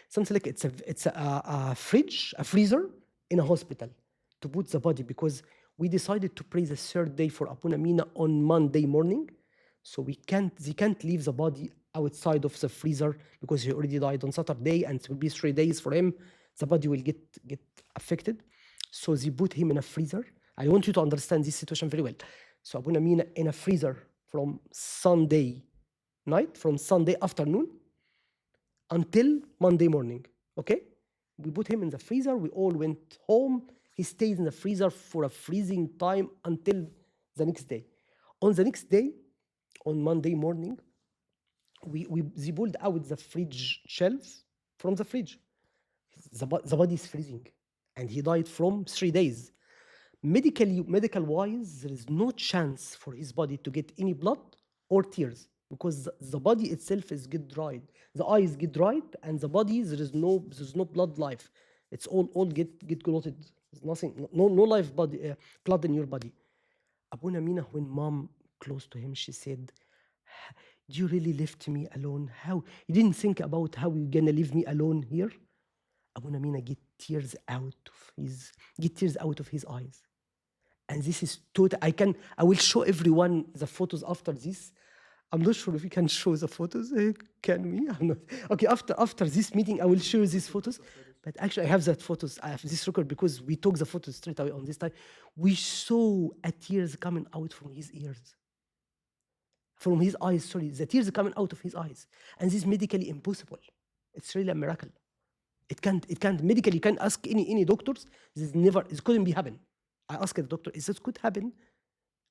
Something like it's a fridge, a freezer in a hospital to put the body, because we decided to pray the third day for Abouna Mina on Monday morning. So they can't leave the body outside of the freezer because he already died on Saturday, and it will be 3 days for him. The body will get affected. So they put him in a freezer. I want you to understand this situation very well. So Abouna Mina in a freezer from Sunday night, from Sunday afternoon until Monday morning. Okay? We put him in the freezer. We all went home. He stayed in the freezer for a freezing time until the next day. On the next day, on Monday morning, they pulled out the fridge shelf from the fridge. The body is freezing, and he died from 3 days. Medical wise, there is no chance for his body to get any blood or tears, because the body itself is get dried. The eyes get dried, and the body there's no blood life. It's all get clotted. There's nothing, no life body blood in your body. Abouna Mina, when mom close to him, she said, "Do you really left me alone? How you didn't think about how you're gonna leave me alone here?" Abouna Mina get tears out of his eyes. And this is total. I will show everyone the photos after this. I'm not sure if we can show the photos. Can we? I'm not. Okay, after this meeting, I will show you these photos. But actually, I have that photos. I have this record because we took the photos straight away on this time. We saw a tears coming out from his ears. From his eyes, sorry, the tears coming out of his eyes. And this is medically impossible. It's really a miracle. It can't medically, you can't ask any doctors. This couldn't be happen. I asked the doctor, is this could happen?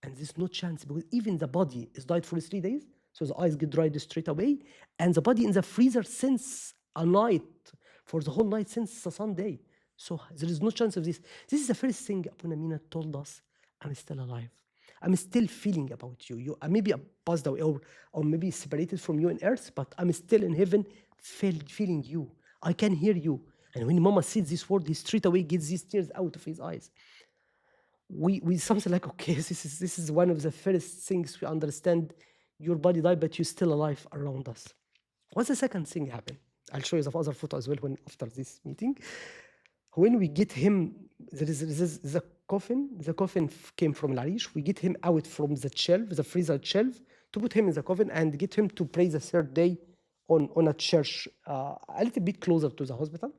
And there's no chance, because even the body is died for 3 days, so the eyes get dried straight away, and the body in the freezer since a night, for the whole night since the Sunday. So there is no chance of this. This is the first thing Abouna Mina told us, I'm still alive. I'm still feeling about you. Maybe I passed away or maybe separated from you on earth, but I'm still in heaven feeling you. I can hear you. And when Mama said this word, he straight away gets these tears out of his eyes. We something like, okay, this is one of the first things we understand. Your body died, but you're still alive around us. What's the second thing happened? I'll show you the other photo as well after this meeting. When we get him, there is the coffin. The coffin came from El-Arish. We get him out from the shelf, the freezer shelf, to put him in the coffin and get him to pray the third day on a church a little bit closer to the hospital.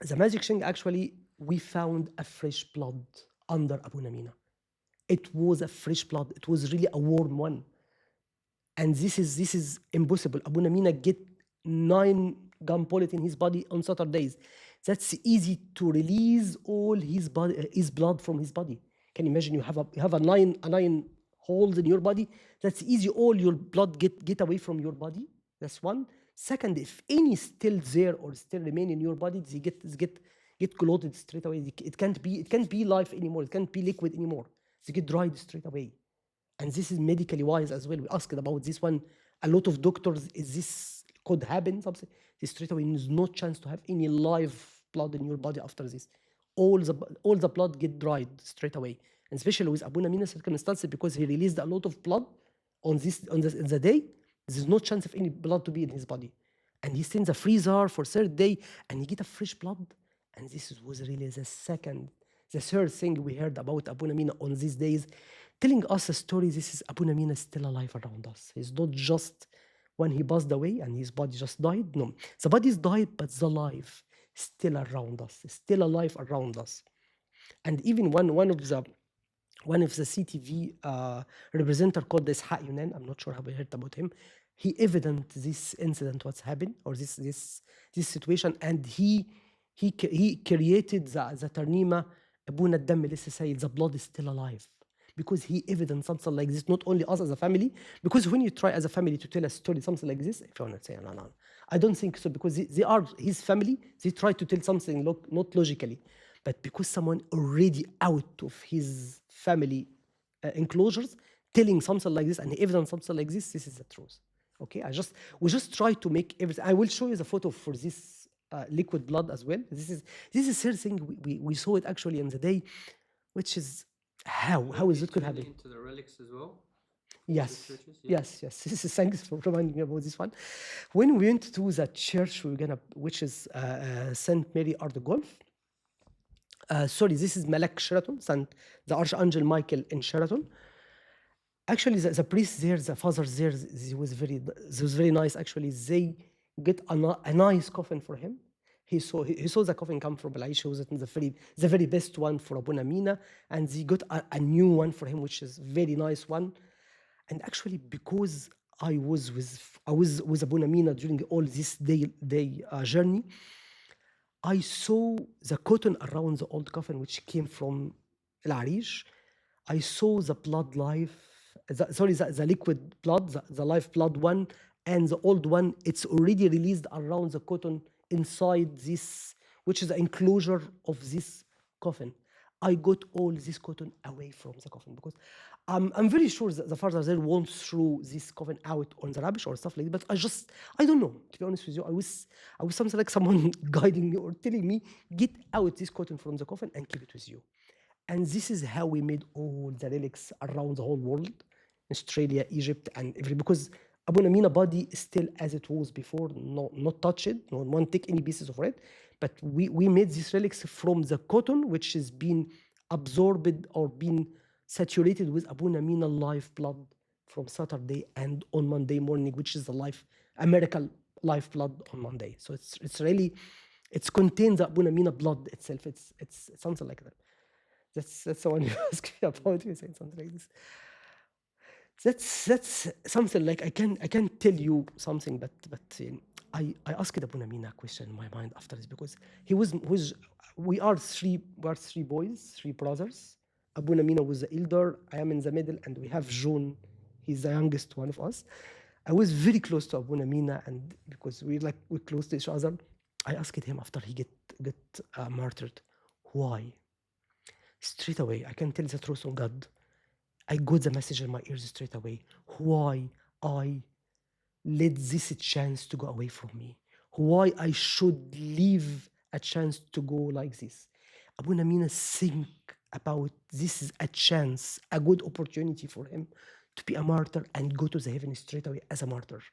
The magic thing, actually, we found a fresh blood under Abouna Mina. It was a fresh blood. It was really a warm one. And this is impossible. Abouna Mina get 9 gun bullets in his body on Saturdays. That's easy to release all his blood from his body. Can you imagine? You have a nine holes in your body. That's easy. All your blood get away from your body. That's one. Second, if any still there or still remain in your body, they get clotted straight away. It can't be life anymore. It can't be liquid anymore. They get dried straight away. And this is medically wise as well. We asked about this one. A lot of doctors, is this could happen? Something. This straight away, there's no chance to have any live blood in your body after this. All the blood get dried straight away. And especially with Abouna Mina circumstances, because he released a lot of blood on the day, there's no chance of any blood to be in his body. And he stays in the freezer for 3rd day, and he get a fresh blood. And this was really the third thing we heard about Abouna Mina on these days. telling us a story. This is Abouna Mina still alive around us. He's not just when he passed away and his body just died. No, the body's died, but the life still around us, still alive around us. And even one of the CTV representative called Ishaq Yunan, I'm not sure how I heard about him. He evident this incident, what's happened, or this situation, and he created the tarnima Abuna Dam لسه سايل, the blood is still alive, because he evident something like this. Not only us as a family, because when you try as a family to tell a story something like this, if you want to say no, no, I don't think so, because they are his family. They try to tell something not logically, but because someone already out of his family enclosures telling something like this and evidence something like this is the truth. Okay, we just try to make everything. I will show you the photo for this liquid blood as well. This is something we saw it actually in the day, which is how is it could happen? Into the relics as well. Yes, churches, yeah. yes. This is, thanks for reminding me about this one. When we went to the church, which is Saint Mary Art de Golf. Sorry, this is Malak Sheraton, the Archangel Michael in Sheraton. Actually, the priest there, the fathers there, it was very nice. Actually, they get a nice coffin for him. He saw the coffin come from El-Arish. He was the very best one for Abouna Mina, and they got a new one for him, which is very nice one. And actually, because I was with Abouna Mina during all this day journey, I saw the cotton around the old coffin, which came from El-Arish. I saw the blood the liquid blood, the live blood one, and the old one. It's already released around the cotton inside this, which is the enclosure of this coffin. I got all this cotton away from the coffin, because I'm very sure that the father there won't throw this coffin out on the rubbish or stuff like that. But I don't know, to be honest with you. I was something like someone guiding me or telling me, get out this cotton from the coffin and keep it with you. And this is how we made all the relics around the whole world, Australia, Egypt, and because Abouna Mina body is still as it was before, not touched, no one take any pieces of it. But we made these relics from the cotton, which has been absorbed or been saturated with Abouna Mina live blood from Saturday and on Monday morning, which is a miracle live blood on Monday. So it's contains the Abouna Mina blood itself. It's something like that. That's the one you asked me about. You saying something like this. That's something like I can tell you something, but I asked Abouna Mina a question in my mind after this, because we are three boys, three brothers. Abouna Mina was the elder, I am in the middle, and we have John, he's the youngest one of us. I was very close to Abouna Mina, and because we're close to each other, I asked him after he get martyred, why? Straight away, I can tell the truth on God. I got the message in my ears straight away. Why I let this chance to go away from me? Why I should leave a chance to go like this? Abouna Mina think about this is a chance, a good opportunity for him to be a martyr and go to the heaven straight away as a martyr.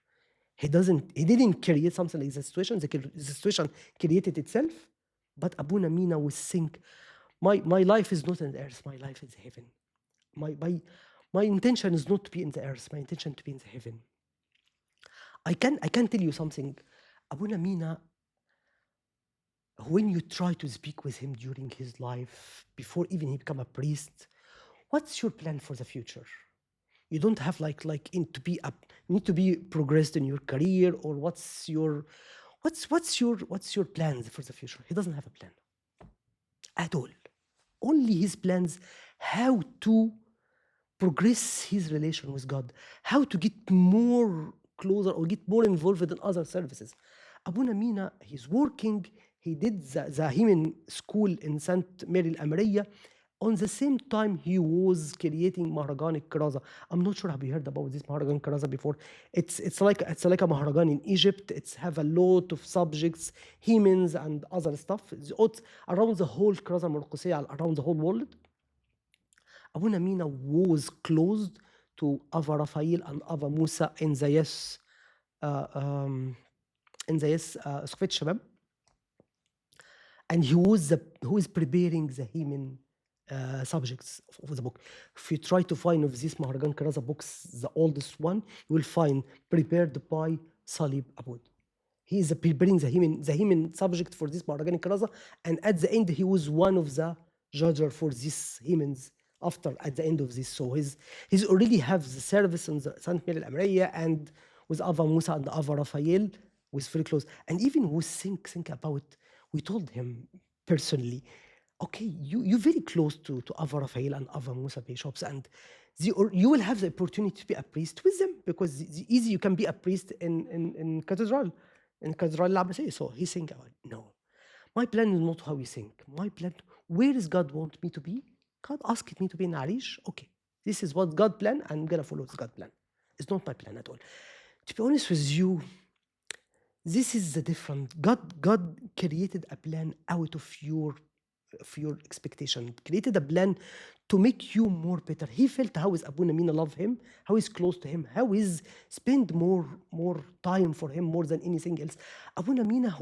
He didn't create something like the situation. The situation created itself. But Abouna Mina will think, my life is not on the earth, my life is heaven. My intention is not to be in the earth, my intention to be in the heaven. I can tell you something. Abouna Mina, when you try to speak with him during his life, before even he become a priest, what's your plan for the future? You don't have need to be progressed in your career, or what's your plans for the future? He doesn't have a plan at all. Only his plans how to progress his relation with God, how to get more closer or get more involved in other services. Abouna Mina, he's working, he did the Hymen school in St. Mary Al-Amriya. On the same time, he was creating Maharagan Karaza. I'm not sure have you heard about this Maharagan Karaza before. It's like a Maharagan in Egypt. It's have a lot of subjects, hymns and other stuff. It's around the whole Karaza Morqusiyya, around the whole world. Abouna Mina was closed to Ava Raphael and Ava Musa in the Sufet Shabab. And who is preparing the hymen subjects of the book. If you try to find of these Maharagan Karaza books, the oldest one, you will find prepared by Salib Aboud. He is preparing the hymn subject for this Maharagan Karaza, and at the end he was one of the judges for these hymns at the end of this. So he's already have the service on the Saint Mary Al-Amriya and with Ava Musa and Ava Raphael was very close. And even we think about, we told him personally, okay, you're very close to Ava Raphael and Ava Musa bishops, and you will have the opportunity to be a priest with them, because it's easy you can be a priest in cathedral Al-Abbasiyya. So he think about, no, my plan is not how you think. My plan, where does God want me to be? God asked me to be in Arish. Okay, this is what God plan. I'm gonna follow this God plan. It's not my plan at all. To be honest with you, this is the different. God created a plan out of your expectation, created a plan to make you more better. He felt how is Abouna Mina love him, how is close to him, how is spend more time for him more than anything else. Abouna Mina,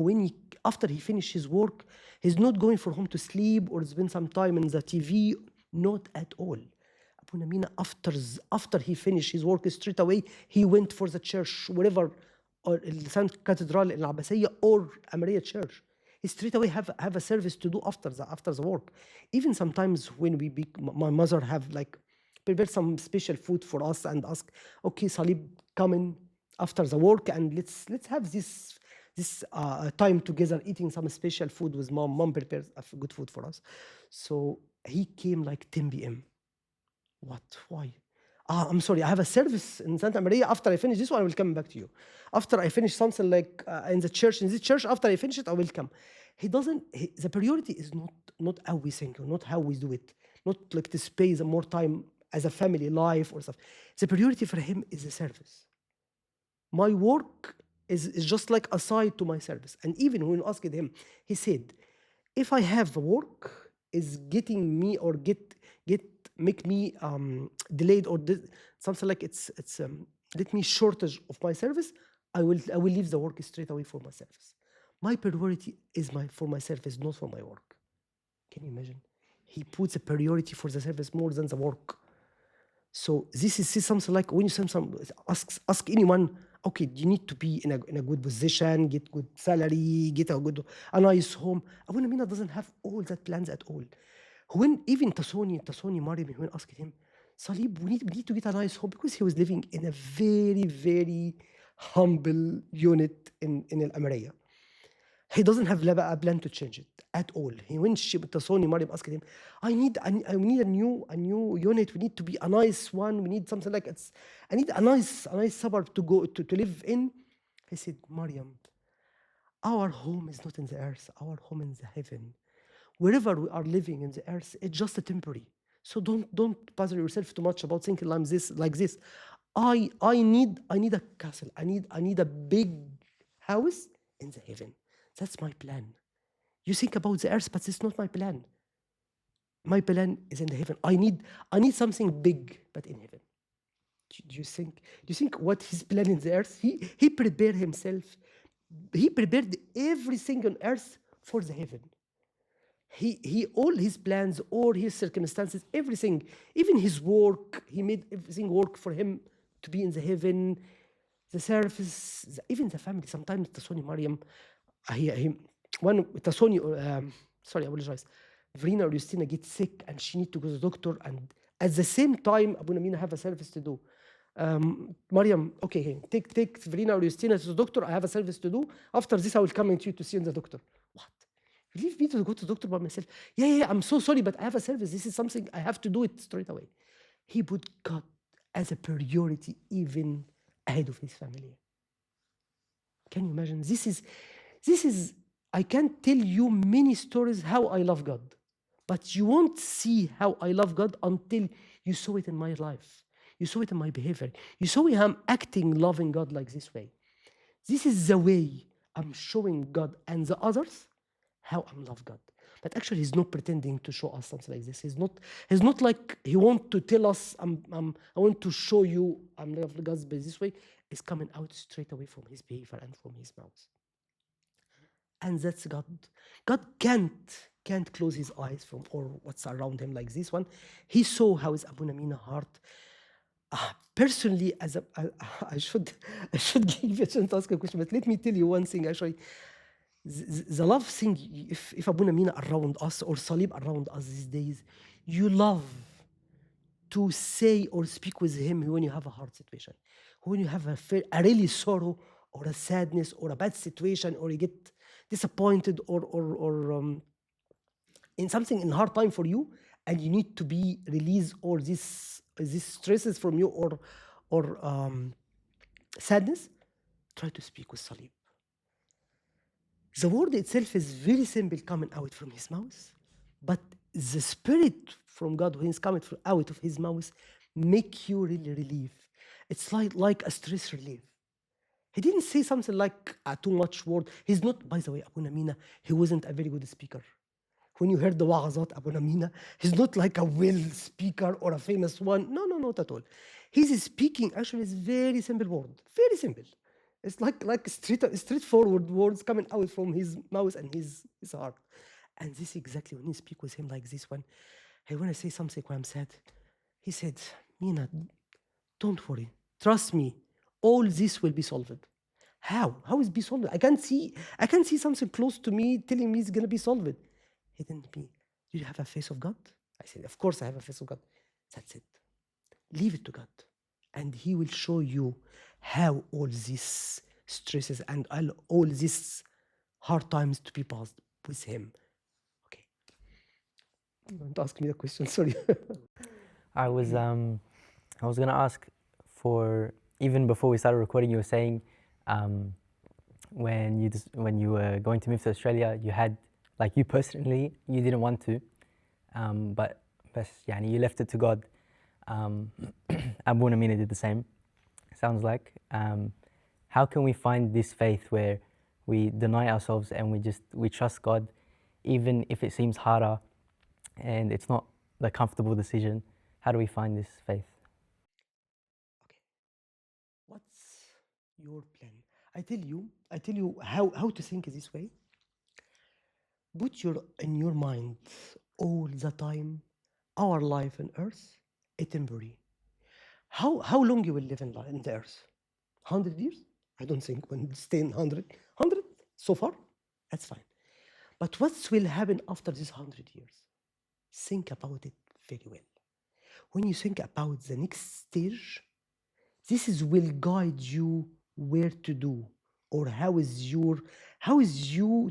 after he finished his work, he's not going for home to sleep or spend some time in the TV, not at all. Abouna Mina, after he finished his work, straight away he went for the church, wherever, or Saint Cathedral in Al-Abbasiyya or Al-Masaeed Church. He straight away have a service to do after the work. Even sometimes when my mother have like prepared some special food for us and ask, okay, Salib, come in after the work and let's have this time together eating some special food with mom. Mom prepares good food for us. So he came like 10 p.m. What? Why? I'm sorry, I have a service in Santa Maria. After I finish this one, I will come back to you. After I finish something like in this church, after I finish it, I will come. The priority is not how we think, or not how we do it, not like to spend more time as a family life or stuff. The priority for him is the service. My work is just like a side to my service. And even when we asked him, he said, if I have work is getting me or make me delayed or something like it's let me shortage of my service, I will leave the work straight away for my service. My priority is for my service, not for my work. Can you imagine? He puts a priority for the service more than the work. So this is something like when you ask anyone, okay, you need to be in a good position, get good salary, get a nice home. Abouna Mina doesn't have all that plans at all. When even Tasoni Mariam, when asked him, Salib, we need to get a nice home, because he was living in a very, very humble unit in Al-Amriya. He doesn't have a plan to change it at all. When Tasoni Mariam asked him, I need a new unit. We need to be a nice one. We need something like I need a nice suburb to go to live in. He said, Mariam, our home is not in the earth. Our home is in the heaven. Wherever we are living in the earth, it's just a temporary. So don't bother yourself too much about thinking like this. I need a castle. I need a big house in the heaven. That's my plan. You think about the earth, but it's not my plan. My plan is in the heaven. I need something big, but in heaven. Do you think what his plan in the earth? He prepared himself. He prepared everything on earth for the heaven. He all his plans, all his circumstances, everything, even his work, he made everything work for him to be in the heaven, the service, even the family. Sometimes Tasoni Mariam, sorry, I apologize. Verena or Justina get sick and she need to go to the doctor, and at the same time, Abouna Mina have a service to do. Mariam, okay, take Verena or Justina to the doctor. I have a service to do. After this, I will come to you to see the doctor. What? You leave me to go to the doctor by myself? Yeah, I'm so sorry, but I have a service. This is something I have to do it straight away. He put God as a priority even ahead of his family. Can you imagine? This is, I can't tell you many stories how I love God, but you won't see how I love God until you saw it in my life. You saw it in my behavior. You saw how I'm acting, loving God like this way. This is the way I'm showing God and the others how I love God. But actually, he's not pretending to show us something like this. He's not like he wants to tell us, I want to show you I'm love God by this way. It's coming out straight away from his behavior and from his mouth. and that's God. God can't close his eyes from all what's around him like this one. He saw how is Abouna Mina heart. Personally, as a, I should I should give you a chance to ask a question, but let me tell you one thing actually. The love thing, if Abouna Mina around us or Salib around us these days, you love to say or speak with him when you have a hard situation, when you have a really sorrow or a sadness or a bad situation, or you get disappointed or in something in hard time for you, and you need to be release all these stresses from you or sadness. Try to speak with Salib. The word itself is very simple coming out from his mouth, but the spirit from God when it's coming out of his mouth make you really relief. It's like a stress relief. He didn't say something like a too much word. He's not, by the way, Abouna Mina, he wasn't a very good speaker. When you heard the wa'azat Abouna Mina, he's not like a well speaker or a famous one. No, not at all. He's speaking actually is very simple word, very simple. It's like straightforward words coming out from his mouth and his heart. And this exactly when you speak with him like this one, hey, when I say something when I'm sad, he said, Mina, don't worry. Trust me. All this will be solved. How? How is it be solved? I can't see something close to me telling me it's gonna be solved. He didn't me. Do you have a face of God? I said, of course I have a face of God. That's it. Leave it to God. And he will show you how all these stresses and all these hard times to be passed with him. Okay. Don't ask me the question, sorry. I was gonna ask for, even before we started recording, you were saying when you were going to move to Australia, you had, like, you personally, you didn't want to, but يعني you left it to God. Abouna Mina did the same, sounds like. How can we find this faith where we deny ourselves and we trust God, even if it seems harder and it's not the comfortable decision? How do we find this faith? Okay. What's your plan? I tell you how to think this way. Put in your mind all the time, our life on earth is temporary. How long you will live in the earth? 100 years? I don't think when you stay in 100. 100 so far? That's fine. But what will happen after this 100 years? Think about it very well. When you think about the next stage, this will guide you where to do, or how is you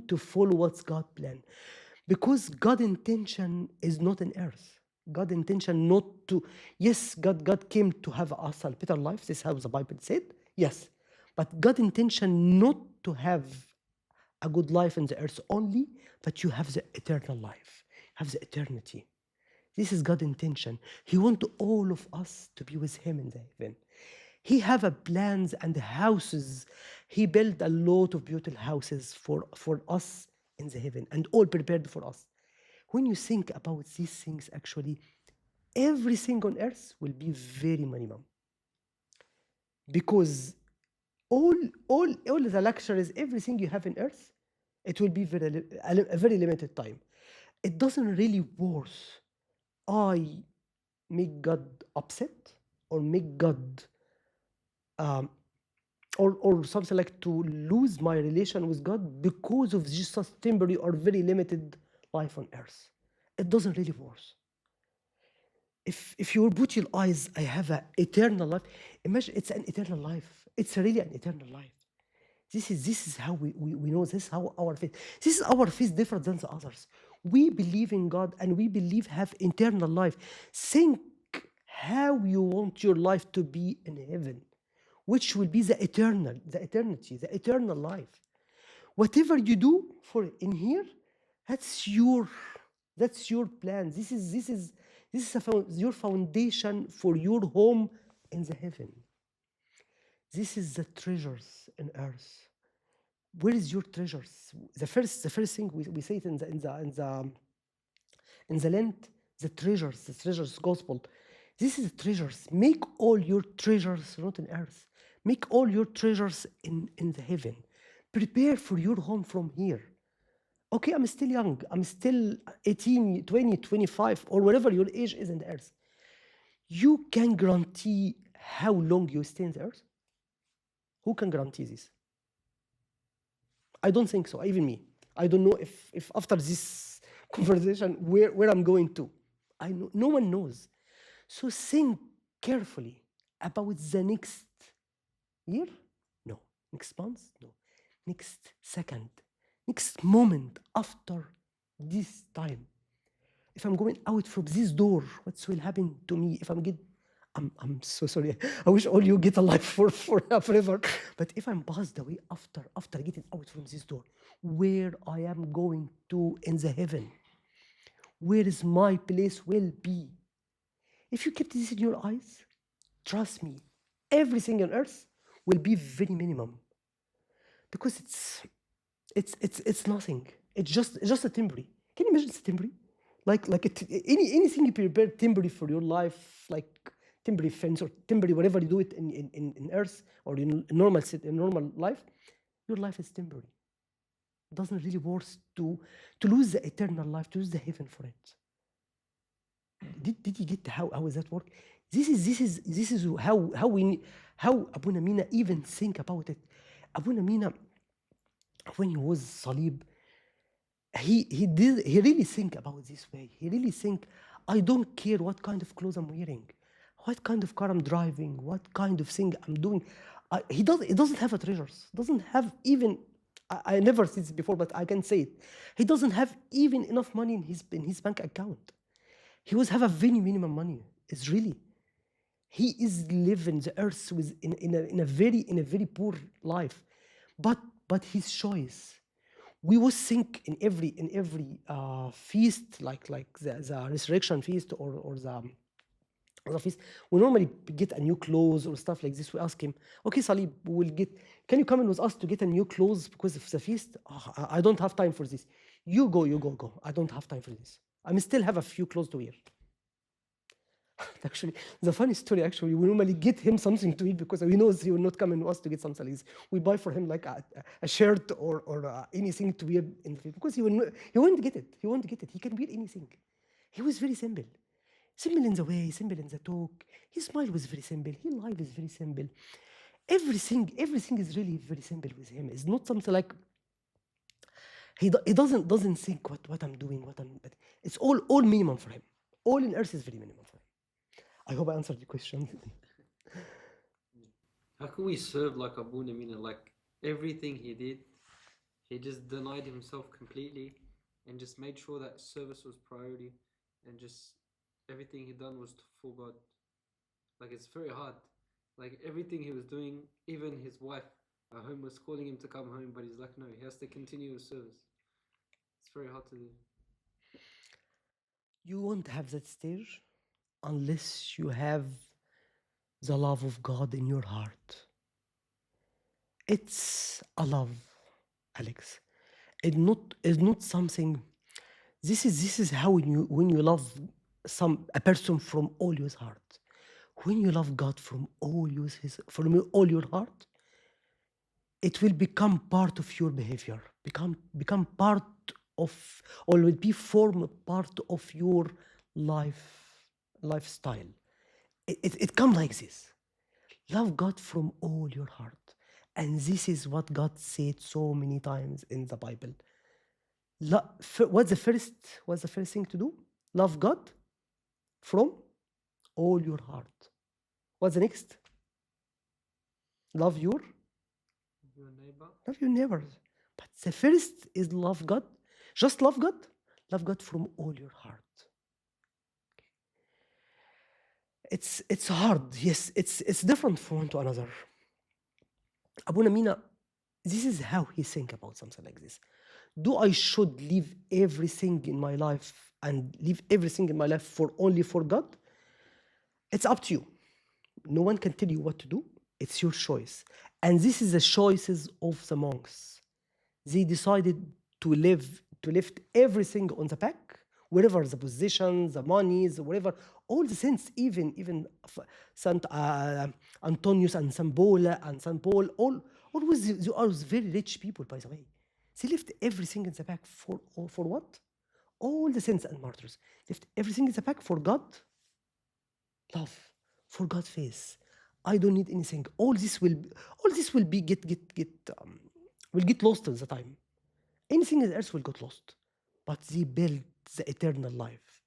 to follow what's God's plan. Because God's intention is not on earth. God's intention not to, yes, God came to have us a better life. This is how the Bible said, yes. But God's intention not to have a good life on the earth only, but you have the eternal life, have the eternity. This is God's intention. He wants all of us to be with him in the heaven. He have a plans and houses. He built a lot of beautiful houses for us in the heaven and all prepared for us. When you think about these things, actually, everything on earth will be very minimum. Because all the luxuries, everything you have on earth, it will be a very limited time. It doesn't really worth I make God upset or make God or something like to lose my relation with God because of just a temporary or very limited life on earth. It doesn't really work. If you put your eyes, I have an eternal life. Imagine it's an eternal life. It's really an eternal life. This is how we know. This is how our faith. This is our faith different than the others. We believe in God and we believe have eternal life. Think how you want your life to be in heaven, which will be the eternity, the eternal life. Whatever you do for in here, that's your plan. This is your foundation for your home in the heaven. This is the treasures in earth. Where is your treasures? The first thing we say it in the Lent, the treasures gospel. This is treasures. Make all your treasures not in earth. Make all your treasures in the heaven. Prepare for your home from here. Okay, I'm still young. I'm still 18, 20, 25, or whatever your age is in the earth. You can guarantee how long you stay in the earth? Who can guarantee this? I don't think so, even me. I don't know if after this conversation where I'm going to. I know, no one knows. So think carefully about the next year? No. Next month? No. Next second. Next moment after this time. If I'm going out from this door, what will happen to me? If I'm so sorry. I wish all you get alive forever. But if I'm passed away after getting out from this door, where I am going to in the heaven, where is my place will be? If you keep this in your eyes, trust me, everything on earth will be very minimum. Because it's nothing. It's just a temporary. Can you imagine it's temporary? Like anything you prepare temporary for your life, like temporary fence or temporary whatever you do it in earth or in normal life, your life is temporary. It doesn't really worth to lose the eternal life, to lose the heaven for it. Did you get how does that work? This is how Abouna Mina even think about it. Abouna Mina, when he was Salib, he really think about this way. He really think, I don't care what kind of clothes I'm wearing, what kind of car I'm driving, what kind of thing I'm doing. He doesn't have a treasures. Doesn't have even. I never said this before, but I can say it. He doesn't have even enough money in his bank account. He was have a very minimum money. It's really. He is living the earth with in a very poor life, but his choice. We would think in every feast, like the resurrection feast or the feast, we normally get a new clothes or stuff like this. We ask him, okay, Salib, can you come in with us to get a new clothes because of the feast? Oh, I don't have time for this. You go. I don't have time for this. I still have a few clothes to wear. Actually, the funny story, actually, we normally get him something to eat because we know he will not come in us to get something like this. We buy for him like a shirt or anything to wear in the field because he won't get it. He won't get it. He can wear anything. He was very simple. Simple in the way, simple in the talk. His smile was very simple. His life is very simple. Everything is really very simple with him. It's not something like he doesn't think what I'm doing, but it's all minimum for him. All in earth is very minimum for him. I hope I answered your question. How can we serve like Abouna Mina? Like everything he did, he just denied himself completely and just made sure that service was priority and just everything he done was for God. Like it's very hard. Like everything he was doing, even his wife at home was calling him to come home, but he's like, no, he has to continue his service. It's very hard to do. You won't have that stage unless you have the love of God in your heart. It's a love, Alex. It's not something. This is how when you love a person from all your heart. When you love God from all your heart, it will become part of your behavior. Become part of, or will be form part of your lifestyle. It come like this. Love God from all your heart. And this is what God said so many times in the Bible. What's the first thing to do? Love God from all your heart. What's the next? Love your neighbor. Love your neighbors. But the first is love God. Just love God. Love God from all your heart. It's hard. Yes, it's different from one to another. Abouna Mina, this is how he think about something like this. Do I should leave everything in my life and leave everything in my life for only for God? It's up to you. No one can tell you what to do. It's your choice. And this is the choices of the monks. They decided to lift everything on the back, wherever the positions, the monies, whatever, all the saints, even Saint Antonius and Saint Paul, all was very rich people, by the way. They left everything in the back for what? All the saints and martyrs. Left everything in the back for God. Love, for God's face. I don't need anything. All this will be will get lost in the time. Anything in the earth will get lost. But they build the eternal life.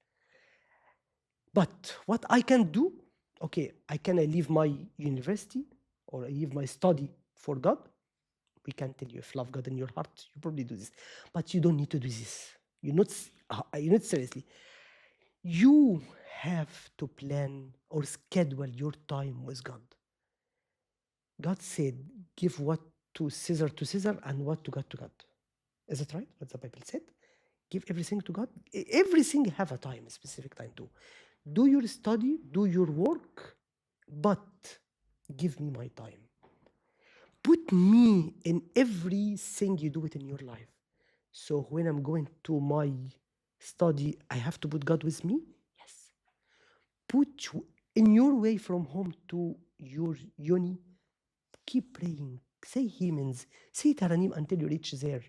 But what I can do, okay, I leave my university or I leave my study for God. We can tell you if love God in your heart, you probably do this. But you don't need to do this. You're not seriously. You have to plan or schedule your time with God. God said, give what to Caesar and what to God. Is it right? What the Bible said? Give everything to God. Everything have a time, a specific time too. Do your study, do your work, but give me my time. Put me in everything you do it in your life. So when I'm going to my study, I have to put God with me? Yes. Put you in your way from home to your uni, keep praying. Say hymns, say taranim until you reach there.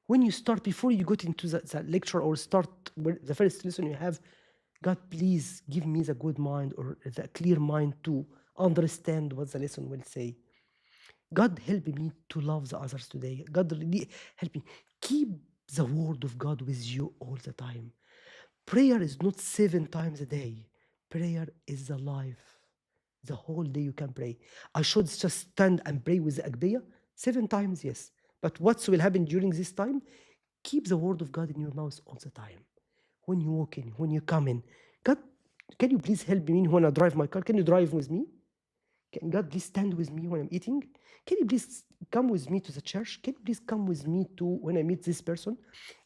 When you start, before you go into the lecture or start the first lesson you have, God, please give me the good mind or the clear mind to understand what the lesson will say. God, help me to love the others today. God, really help me. Keep the word of God with you all the time. Prayer is not 7 times a day. Prayer is the life. The whole day you can pray. I should just stand and pray with the Agbiya 7 times, yes. But what will happen during this time? Keep the word of God in your mouth all the time. When you walk in, when you come in. God, can you please help me when I drive my car? Can you drive with me? Can God please stand with me when I'm eating? Can you please come with me to the church? Can you please come with me to when I meet this person?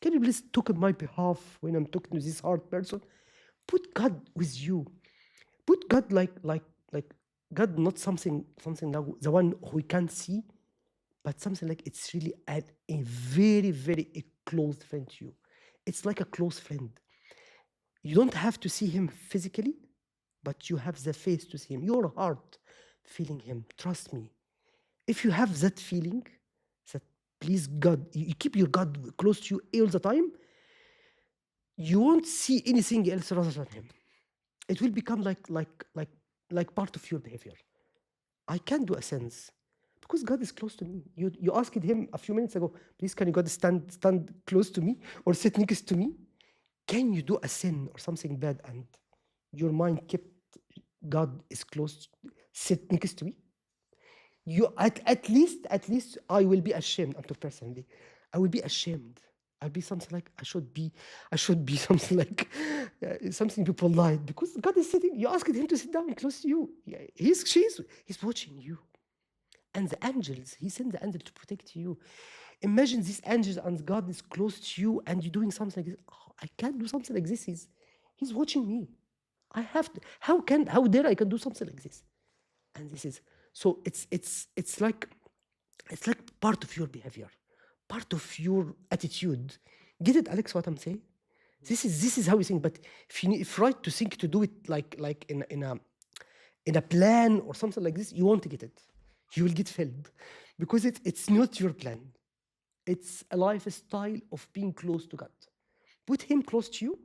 Can you please talk on my behalf when I'm talking to this hard person? Put God with you. Put God like God, not something like the one who we can't see, but something like it's really a very, very a close friend to you. It's like a close friend. You don't have to see him physically, but you have the face to see him. Your heart feeling him. Trust me. If you have that feeling, that please God, you keep your God close to you all the time, you won't see anything else rather than him. It will become like part of your behavior. I can't do a sense because God is close to me. You asked him a few minutes ago, please can you God stand close to me or sit next to me? Can you do a sin or something bad and your mind kept God is close, sit next to me? You at least I will be ashamed. I'm talking personally. I will be ashamed. I'll be something like I should be something like something people lied because God is sitting. You asked him to sit down close to you. Yeah, he's watching you, and the angels. He sent the angel to protect you. Imagine these angels and God is close to you, and you're doing something like this. Oh, I can't do something like this. He's watching me. I have to. How dare I can do something like this? And this is so it's like part of your behavior, part of your attitude. Get it, Alex, what I'm saying? This is how we think. But if right to think to do it like in a plan or something like this, you won't get it. You will get failed because it's not your plan. It's a lifestyle of being close to God. Put him close to you.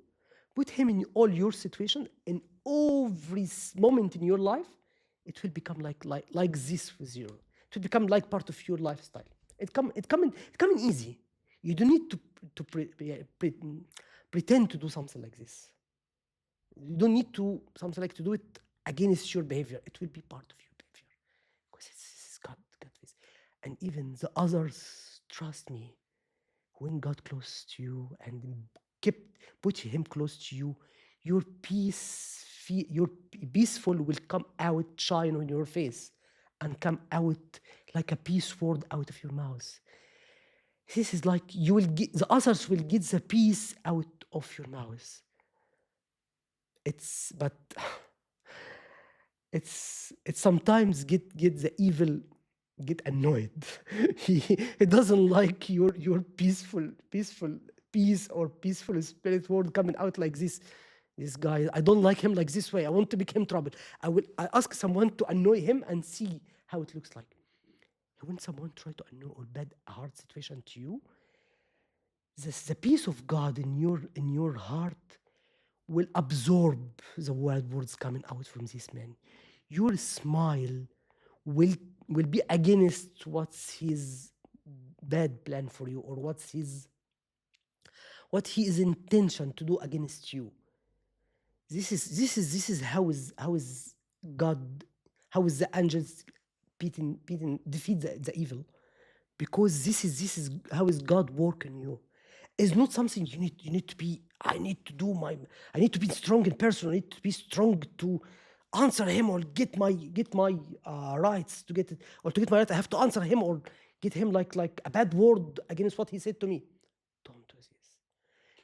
Put him in all your situation, in every moment in your life. It will become like this with you. It will become like part of your lifestyle. It coming easy. You don't need to pretend to do something like this. You don't need to something like to do it against your behavior. It will be part of your behavior because it's God face. And even the others, trust me, when God close to you and put him close to you, your peaceful will come out, shine on your face, and come out like a peace word out of your mouth. This is like you will get the others will get the peace out of your mouth. It's sometimes get the evil get annoyed. he doesn't like your peaceful peace or peaceful spirit word coming out like this. This guy, I don't like him like this way. I want to make him trouble. I ask someone to annoy him and see how it looks like. When someone try to annoy or bad a hard situation to you, the peace of God in your heart will absorb the wild words coming out from this man. Your smile will will be against what's his bad plan for you, or what his intention to do against you. This is how is God, how is the angels defeat the evil, because this is how is God working you. It's not something you need to be. I need to be strong in person. I need to be strong to answer him, or get my rights to get it, or to get my right. I have to answer him, or get him like a bad word against what he said to me. Don't do this.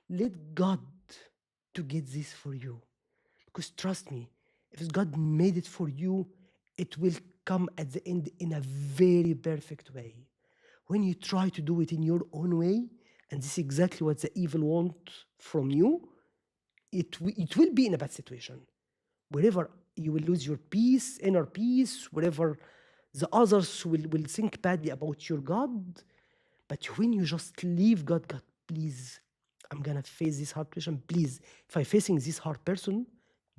Let God to get this for you. Because trust me, if God made it for you, it will come at the end in a very perfect way. When you try to do it in your own way, and this is exactly what the evil want from you, it will be in a bad situation. Wherever you will lose your peace, inner peace, wherever the others will think badly about your God. But when you just leave God, God, please, I'm gonna face this hard person. Please, if I'm facing this hard person,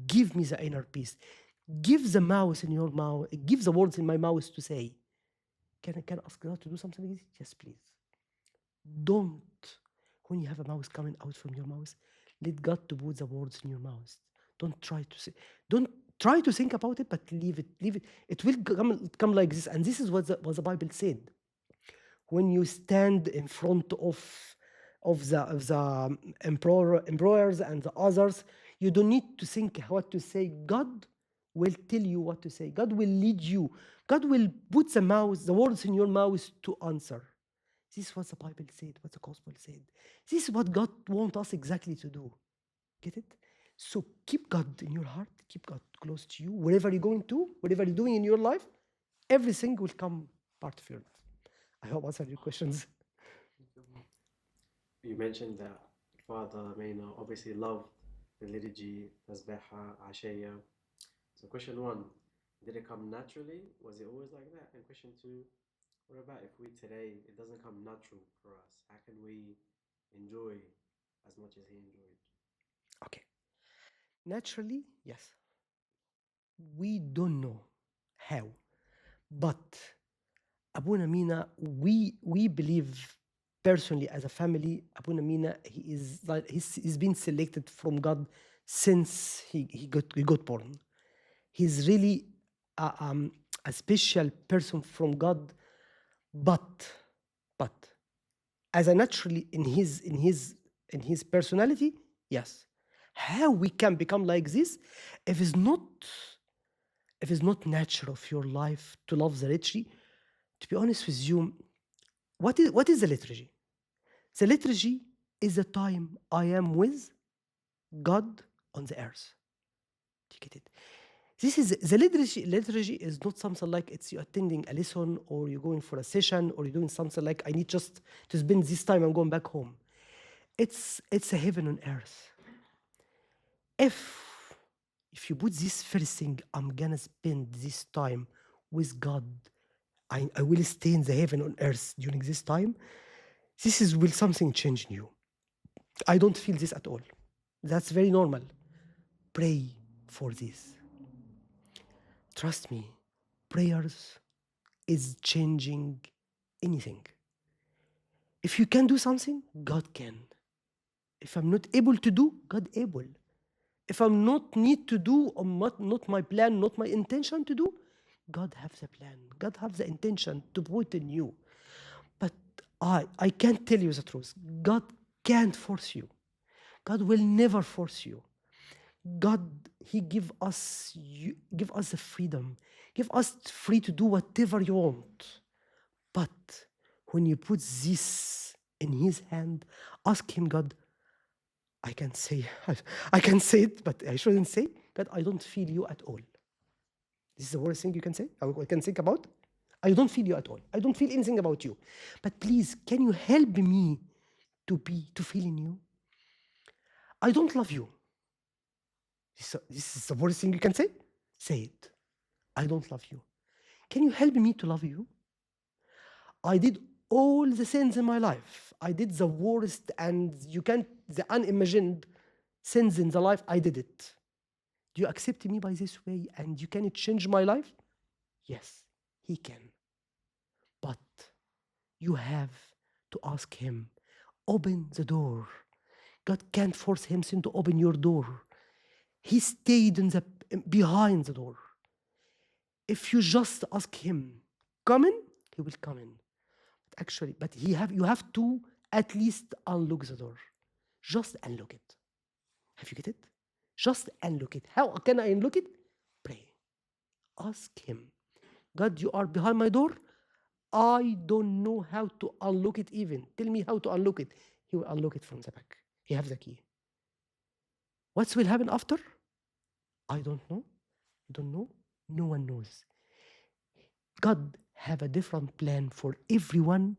give me the inner peace. Give the mouse in your mouth, give the words in my mouth to say. Can I ask God to do something like this? Yes, please. Don't, when you have a mouse coming out from your mouth, let God to put the words in your mouth. Don't try to say, don't try to think about it, but leave it, leave it. It will come like this. And this is what the Bible said. When you stand in front of the emperors and the others, you don't need to think what to say. God will tell you what to say. God will lead you. God will put the words in your mouth to answer. This is what the Bible said, what the gospel said. This is what God wants us exactly to do. Get it? So keep God in your heart, keep God close to you, wherever you're going to, whatever you're doing in your life, everything will come part of your life. I hope I answered your questions. You mentioned that Father Maina obviously loved the liturgy, Tasbeha, Ashaya. So question one, did it come naturally? Was it always like that? And question two, what about if we today, it doesn't come natural for us? How can we enjoy as much as he enjoyed? Okay. Naturally, yes. We don't know how, but Abouna Mina, we believe personally as a family, Abouna Mina, he's been selected from God since he got born. He's really a special person from God, but but as a naturally in his personality, yes. How we can become like this if it's not natural of your life to love the liturgy? To be honest with you, what is the liturgy? The liturgy is the time I am with God on the earth. Do you get it? This is the liturgy. Liturgy is not something like it's you attending a lesson, or you're going for a session, or you're doing something like I need just to spend this time, I'm going back home. It's a heaven on earth. If you put this first thing, I'm gonna spend this time with God. I will stay in the heaven on earth during this time. Will something change in you. I don't feel this at all. That's very normal. Pray for this. Trust me, prayers is changing anything. If you can do something, God can. If I'm not able to do, God able. If I'm not need to do, or not my plan, not my intention to do, God have the plan. God have the intention to put in you. But I can't tell you the truth. God can't force you. God will never force you. God, He give us the freedom. Give us free to do whatever you want. But when you put this in His hand, ask Him, God, I can say it, but I shouldn't say, God, I don't feel you at all. This is the worst thing you can say, I can think about. I don't feel you at all. I don't feel anything about you. But please, can you help me to feel in you? I don't love you. This is the worst thing you can say. Say it. I don't love you. Can you help me to love you? I did all the sins in my life. I did the worst and the unimagined sins in the life, I did it. Do you accept me by this way and you can change my life? Yes, he can. But you have to ask him, open the door. God can't force himself to open your door. He stayed behind the door. If you just ask him, come in, he will come in. Actually, but you have to at least unlock the door. Just unlock it. Have you get it? Just unlock it. How can I unlock it? Pray. Ask him, God, you are behind my door. I don't know how to unlock it even. Tell me how to unlock it. He will unlock it from the back. He has the key. What will happen after? I don't know. Don't know. No one knows. God have a different plan for everyone,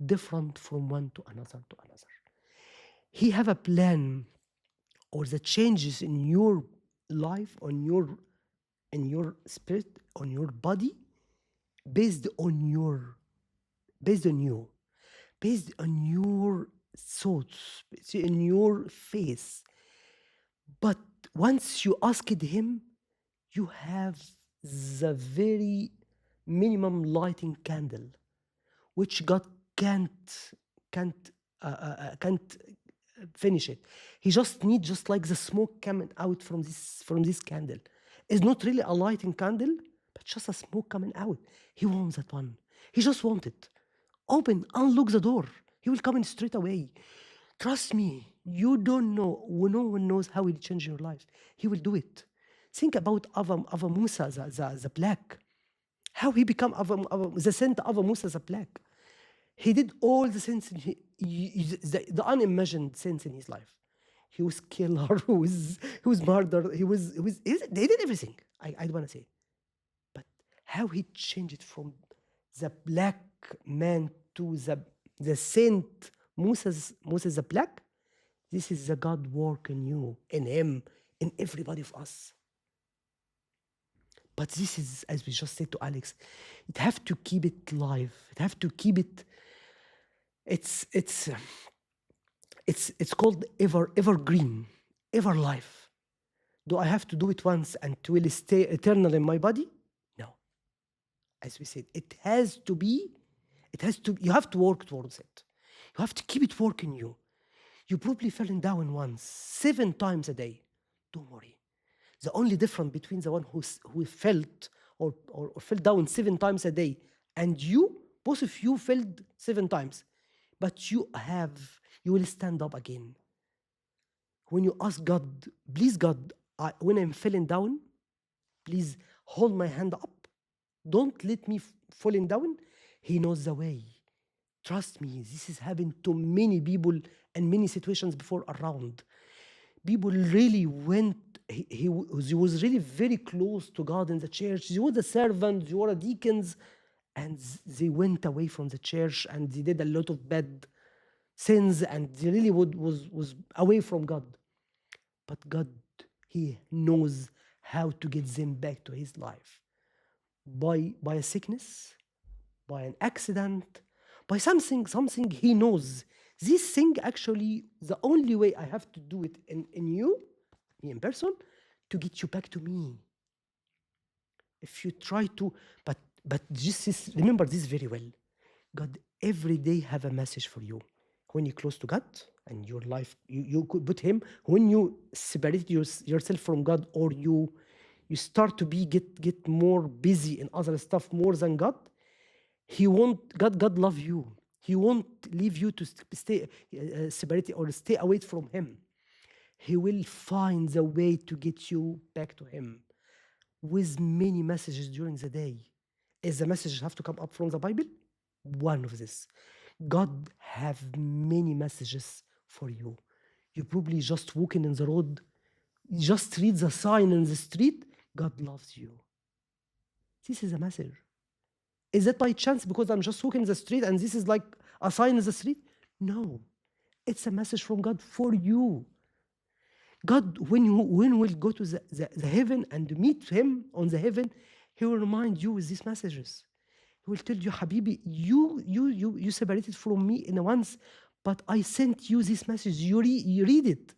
different from one to another to another. He have a plan or the changes in your life, in your spirit, on your body, based on you, based on your thoughts, in your face. But once you asked him, you have the very minimum lighting candle, which God can't finish it. He just needs just like the smoke coming out from this candle. It's not really a lighting candle, but just a smoke coming out. He wants that one. He just wants it. Open, unlock the door. He will come in straight away. Trust me, you don't know. No one knows how he'll change your life. He will do it. Think about Ava Musa, the black. How he become the saint Ava Musa the black. He did all the sins, the unimagined sins in his life. He was killer, he was murdered, they did everything, I don't want to say. But how he changed it from the black man to the saint Moses the black, this is the God work in you, in him, in everybody of us. But this is, as we just said to Alex, it have to keep it live. It have to keep it. It's called evergreen, ever life. Do I have to do it once and it will stay eternal in my body? No. As we said, it has to be. You have to work towards it. You have to keep it working you. You probably fallen down once, 7 times a day. Don't worry. The only difference between the one who felt or fell down 7 times a day and you, both of you failed 7 times, but you will stand up again. When you ask God, please God, when I'm falling down, please hold my hand up. Don't let me falling down. He knows the way. Trust me, this has happened to many people and many situations before around. People really went, he was really very close to God in the church. They were the servants, they were the deacons, and they went away from the church and they did a lot of bad sins and they really was away from God. But God, he knows how to get them back to his life. By a sickness, by an accident, by something he knows. This thing actually, the only way I have to do it in you, me in person, to get you back to me. If you try to, but remember this very well. God every day have a message for you. When you're close to God and your life, you could put him, when you separate yourself from God or you start to get more busy in other stuff more than God, God love you. He won't leave you to stay separated or stay away from him. He will find the way to get you back to him with many messages during the day. Is the message have to come up from the Bible? One of this. God have many messages for you. You probably just walking in the road, just read the sign in the street, God loves you. This is a message. Is that by chance because I'm just walking the street and this is like a sign in the street? No. It's a message from God for you. God, when we'll go to the heaven and meet him on the heaven, he will remind you with these messages. He will tell you, Habibi, you separated from me in once, but I sent you this message. You read it.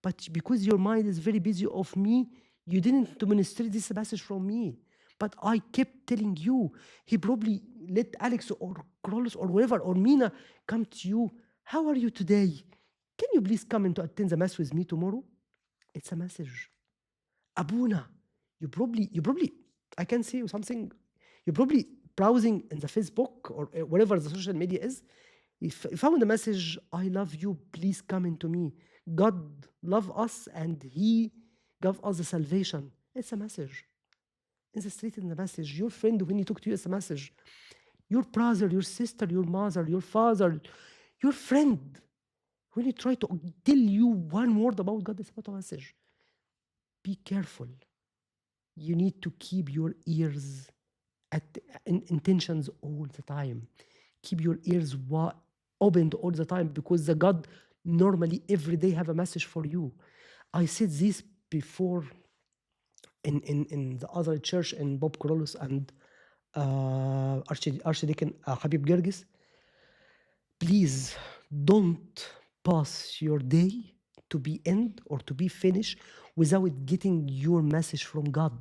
But because your mind is very busy of me, you didn't demonstrate this message from me. But I kept telling you. He probably let Alex or Carlos or whoever or Mina come to you. How are you today? Can you please come and to attend the mass with me tomorrow? It's a message. Abouna, you probably, I can say something. You're probably browsing in the Facebook or whatever the social media is. If you found a message, I love you, please come into me. God love us and He gave us the salvation. It's a message. In the street, in the message. Your friend, when he talk to you, it's a message. Your brother, your sister, your mother, your father, your friend, when he try to tell you one word about God, it's about a message. Be careful. You need to keep your ears at intentions all the time. Keep your ears opened all the time, because the God normally every day have a message for you. I said this before in the other church, in Bob Carolus and Archdeacon Habib Gergis. Please don't pass your day to be end or to be finished without getting your message from God.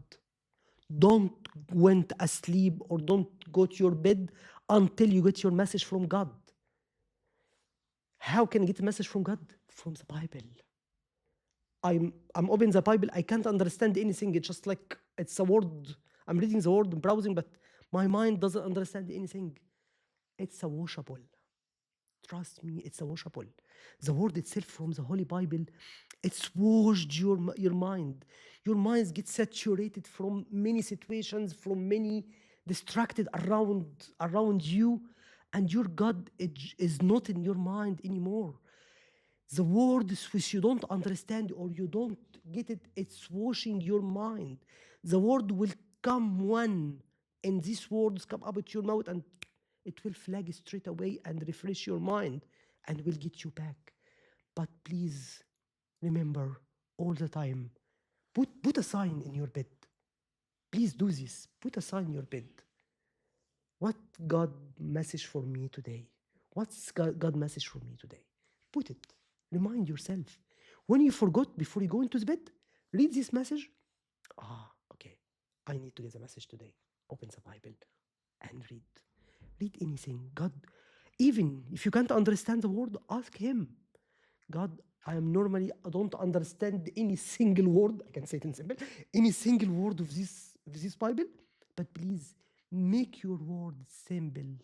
Don't went asleep or don't go to your bed until you get your message from God. How can I get a message from God? From the Bible. I'm opening the Bible, I can't understand anything. It's just like it's a word. I'm reading the word and browsing, but my mind doesn't understand anything. It's a washable. Trust me, it's a washable. The word itself from the Holy Bible, it's washed your mind. Your minds get saturated from many situations, from many distracted around you, and your God is not in your mind anymore. The words which you don't understand or you don't get it, it's washing your mind. The word will come one, and these words come up at your mouth and it will flag straight away and refresh your mind and will get you back. But please remember all the time, put a sign in your bed. Please do this. Put a sign in your bed. What God message for me today? What's God message for me today? Put it. Remind yourself. When you forgot before you go into bed, read this message. Okay. I need to get the message today. Open the Bible and read. Read anything. God, even if you can't understand the word, ask Him. God, I don't understand any single word. I can say it in simple. Any single word of this Bible, but please make your word simple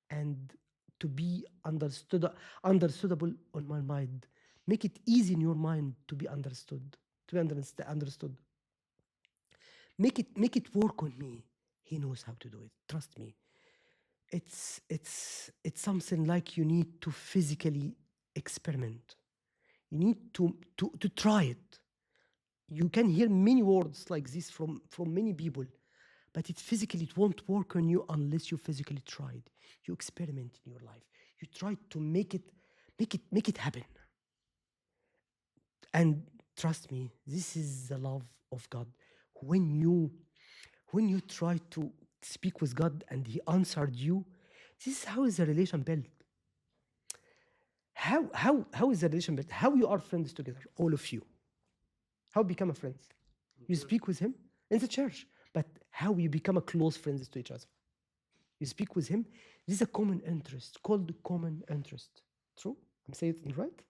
and to be understandable on my mind. Make it easy in your mind to be understood. Understood. Make it work on me. He knows how to do it. Trust me. It's something like you need to physically experiment. You need to try it. You can hear many words like this from many people, but it won't work on you unless you physically tried. You experiment in your life. You try to make it happen. And trust me, this is the love of God. When you try to speak with God and He answered you, this is how is the relation built. How is the relation built? How you are friends together, all of you. How become a friends? You speak with Him in the church, but how you become a close friends to each other? You speak with Him. This is a common interest called common interest. True? I'm saying it right?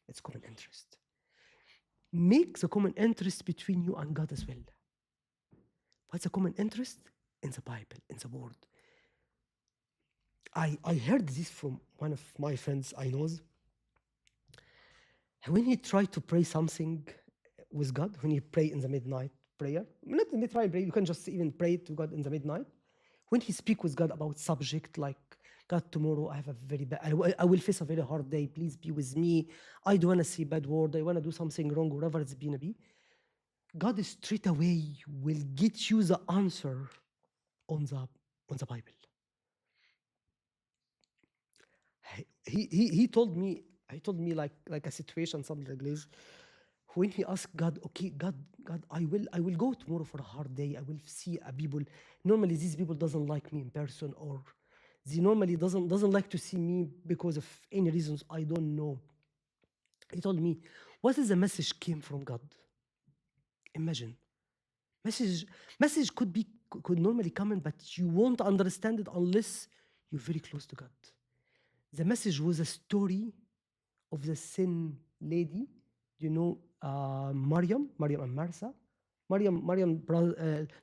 It's common interest. Make the common interest between you and God as well. What's the common interest? In the Bible, in the Word. I heard this from one of my friends I know. When he tried to pray something with God, when you pray in the midnight prayer, not in the midnight prayer, you can just even pray to God in the midnight. When he speak with God about subject like, God, tomorrow I have a very bad, I will face a very hard day. Please be with me. I don't want to say bad word. I want to do something wrong, whatever it's gonna be. God straight away will get you the answer on the Bible. He told me like a situation, something like this. When he asked God, okay, God, I will go tomorrow for a hard day. I will see a people. Normally, these people doesn't like me in person, or They normally doesn't like to see me because of any reasons I don't know. He told me, what is the message came from God? Imagine. Message could normally come in, but you won't understand it unless you're very close to God. The message was a story of the sin lady, Maryam and Martha. Maryam,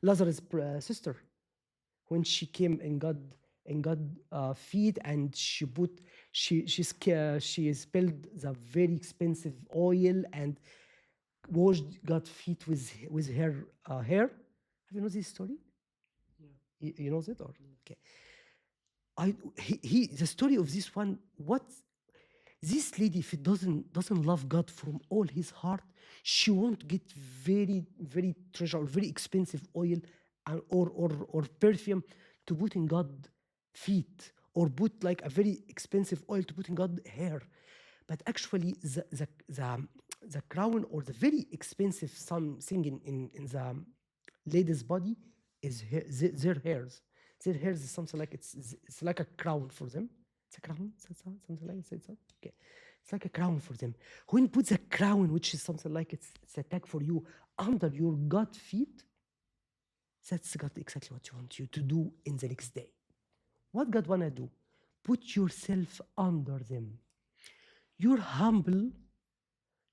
Lazarus' sister, when she came in God feet, and she spilled the very expensive oil and washed God's feet with her hair. Have you know this story? Yeah. You knows it, or okay? The story of this one. What this lady, if it doesn't love God from all his heart, she won't get very treasure or very expensive oil or perfume to put in God's feet, or put like a very expensive oil to put in God's hair. But actually, the crown or the very expensive thing in the lady's body is their hairs. Their hairs is something like it's like a crown for them. It's a crown, something like that. Okay, it's like a crown for them. When put the crown, which is something like it's a tag for you, under your God feet, that's God exactly what you want you to do in the next day. What God wanna do? Put yourself under them. You're humble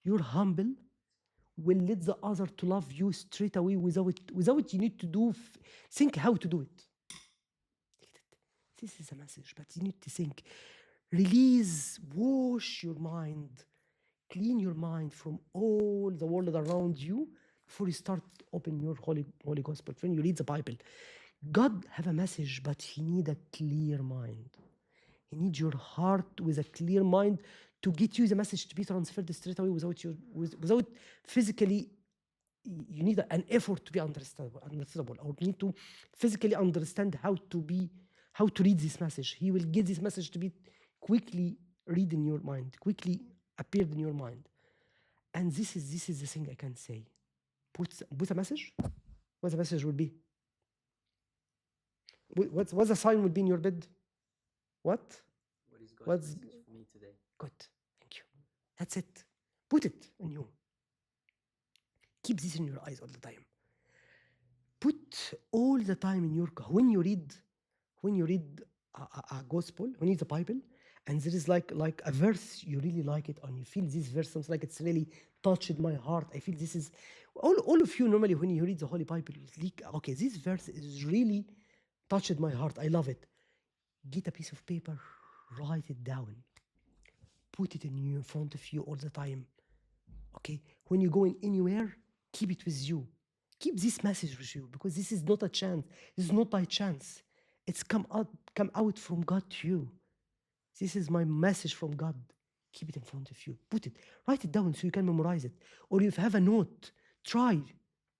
will let the other to love you straight away without you need to think how to do it. This is a message, but you need to think. Release, wash your mind, clean your mind from all the world around you before you start open your holy gospel. When you read the Bible, God have a message, but he need a clear mind. He needs your heart with a clear mind to get you the message to be transferred straight away without physically. You need an effort to be understandable, or need to physically understand how to read this message. He will get this message to be quickly read in your mind, quickly appeared in your mind. And this is the thing I can say. Put a message. What the message will be? What's the sign will be in your bed? What? What is God's What's message for me today? good? Thank you. That's it. Put it in you. Keep this in your eyes all the time. Put all the time in your when you read a gospel, when you read the Bible, and there is like a verse you really like it, and you feel this verse something like it's really touched my heart. I feel this is all of you normally when you read the Holy Bible, you think, okay, this verse is really touched my heart. I love it. Get a piece of paper, write it down, put it in front of you all the time. Okay, when you're going anywhere, keep it with you. Keep this message with you, because this is not a chance. This is not by chance. It's come out from God to you. This is my message from God. Keep it in front of you. Put it, write it down so you can memorize it. Or if you have a note, try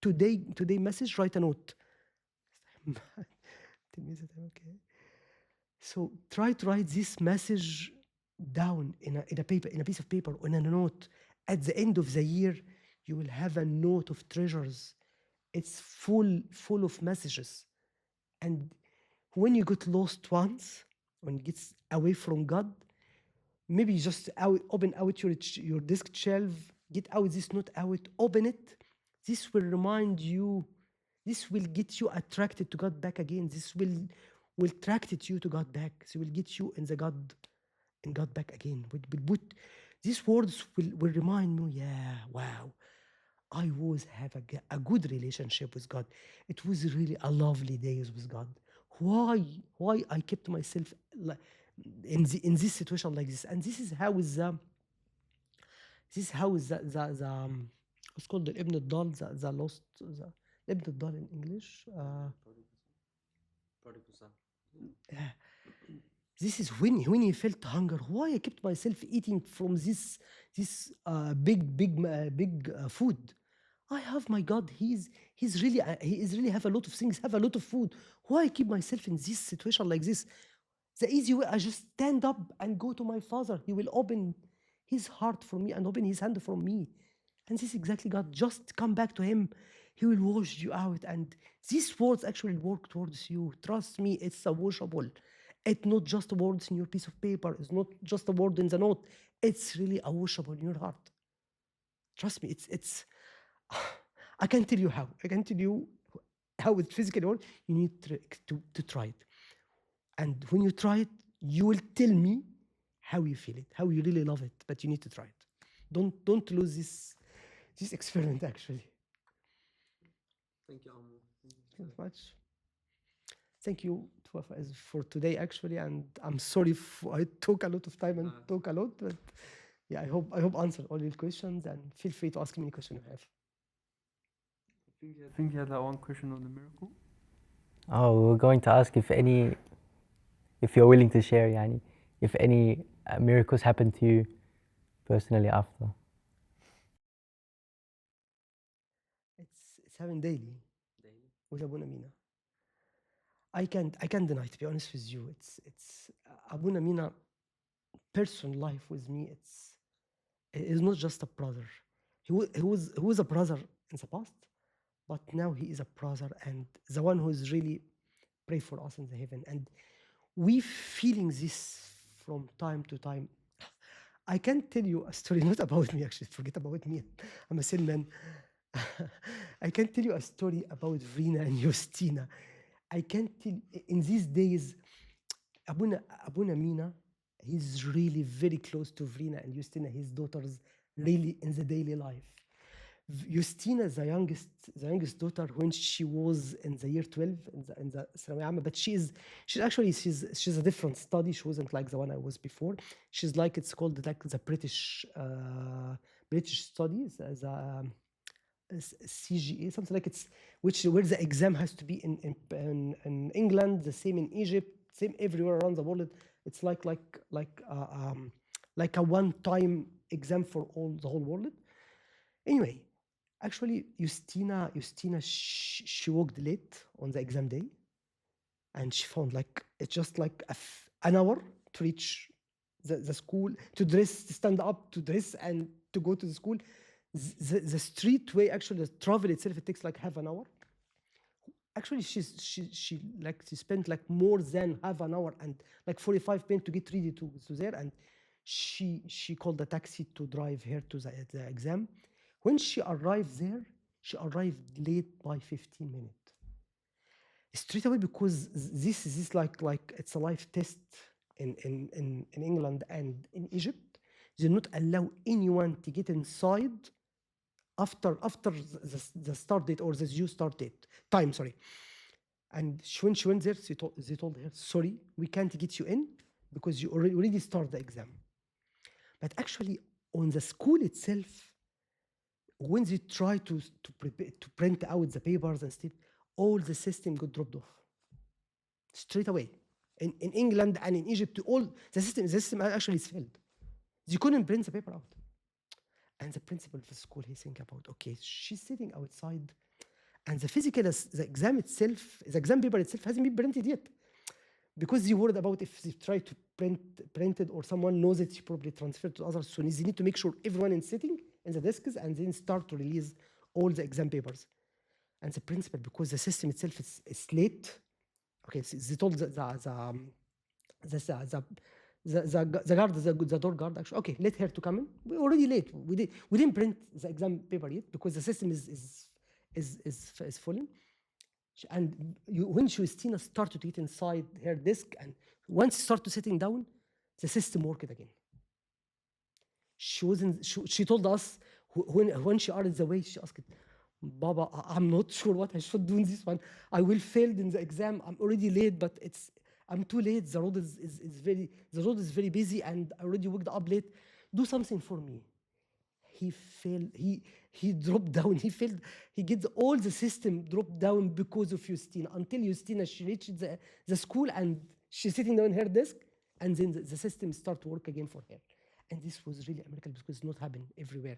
today message, write a note. Okay. So try to write this message down in a paper, in a piece of paper, or in a note. At the end of the year, you will have a note of treasures. It's full of messages. And when you get lost once, when you get away from God, maybe just open out your desk shelf, get out this note out, open it. This will remind you, this will get you attracted to God back again. This will attract you to God back. This will get you in God back again. These words will remind me, yeah, wow, I always have a good relationship with God. It was really a lovely days with God. Why I kept myself in this situation like this? And this is how the what's called the Ibn al-Dal, the lost, the Ibn al-Dal in English. Prodigal son. This is when he felt hunger. Why I kept myself eating from this big food? I have my God. He is really have a lot of things, have a lot of food. Why I keep myself in this situation like this? The easy way, I just stand up and go to my Father. He will open his heart for me and open his hand for me. And this is exactly God. Just come back to him. He will wash you out. And these words actually work towards you. Trust me, it's a washable. It's not just words in your piece of paper. It's not just a word in the note. It's really a washable in your heart. Trust me, it's I can tell you how. I can tell you how it physically works. You need to try it. And when you try it, you will tell me how you feel it, how you really love it, but you need to try it. Don't lose this experiment actually. Thank you, Amu. Thank you Thank you for so much. Thank you for today actually, and I'm sorry I took a lot of time and Nah. talk a lot, but yeah, I hope answer all your questions, and feel free to ask me any question you have. I think you had that one question on the miracle. Oh, we were going to ask if you're willing to share, yani, if any miracles happened to you personally after. It's happening daily daily. with Abouna Mina. I can't deny, to be honest with you. It's Abouna Mina personal life with me. It's not just a brother. He was a brother in the past, but now he is a brother and the one who is really pray for us in the heaven. And we feeling this from time to time. I can tell you a story, not about me actually, forget about me. I'm a sin man. I can tell you a story about Vrina and Justina. I can tell in these days, Abouna Mina, he's really very close to Vrina and Justina, his daughters, really in the daily life. Justina, the youngest daughter, when she was in the year 12 in the ثانوية عامة, but she's a different study. She wasn't like the one I was before. She's like, it's called like the British studies, as a CGA, something like it's where the exam has to be in England, the same in Egypt, same everywhere around the world. It's like a one-time exam for the whole world. Anyway, actually, Justina, she walked late on the exam day, and she found like it's just like an hour to reach the school, to dress, to stand up, to dress, and to go to the school. The street way, actually, the travel itself, it takes like half an hour. Actually, she spent like more than half an hour and like 45 minutes to get ready to there, and she called the taxi to drive her to the exam. When she arrived there, she arrived late by 15 minutes. Straight away, because this is like it's a live test in England and in Egypt. They not allow anyone to get inside after the start date or the due start date time. Sorry. And when she went there, they told her, sorry, we can't get you in because you already started the exam. But actually, on the school itself, when they try to print out the papers and stuff, all the system got dropped off straight away. In England and in Egypt, all the system actually is failed. They couldn't print the paper out. And the principal of the school, he think about, okay, she's sitting outside, and the exam itself, the exam paper itself hasn't been printed yet. Because they worried about if they try to print it or someone knows it, she probably transferred to others. So they need to make sure everyone is sitting in the desks and then start to release all the exam papers. And the principal, because the system itself is late, okay, so they told the guard, the door guard, actually, okay, let her to come in. We're already late. We didn't print the exam paper yet because the system is falling. And when Justina started to get inside her desk, and once she started sitting down, the system worked again. She told us when she are in the way, she asked, Baba, I'm not sure what I should do in this one. I will fail in the exam. I'm already late, but I'm too late. The road is very busy, and I already woke up late. Do something for me. He failed. He dropped down. He failed. He gets all the system dropped down because of Justina. Until Justina, she reached the school and she's sitting down on her desk, and then the system start to work again for her. And this was really a miracle because it's not happening everywhere.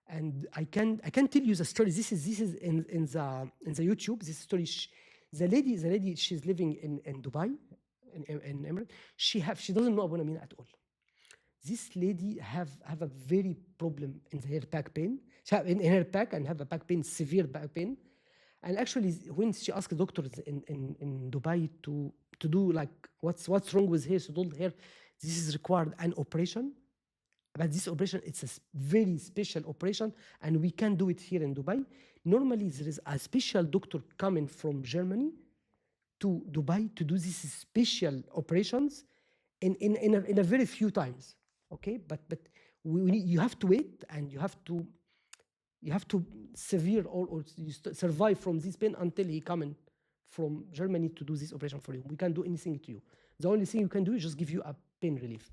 And I can tell you the story. This is in the YouTube. This story. The lady, she's living in Dubai, in Emirates. She doesn't know Abouna Mina at all. This lady have a very problem in her back pain. In her back, and have a back pain, severe back pain. And actually, when she asked doctors in Dubai to to do like what's wrong with her. So told her this is required an operation, but this operation it's a very special operation, and we can do it here in Dubai. Normally there is a special doctor coming from Germany to Dubai to do these special operations in a very few times. Okay, but you have to wait, and you have to severe or survive from this pain until he coming from Germany to do this operation for you. We can't do anything to you. The only thing you can do is just give you a pain relief.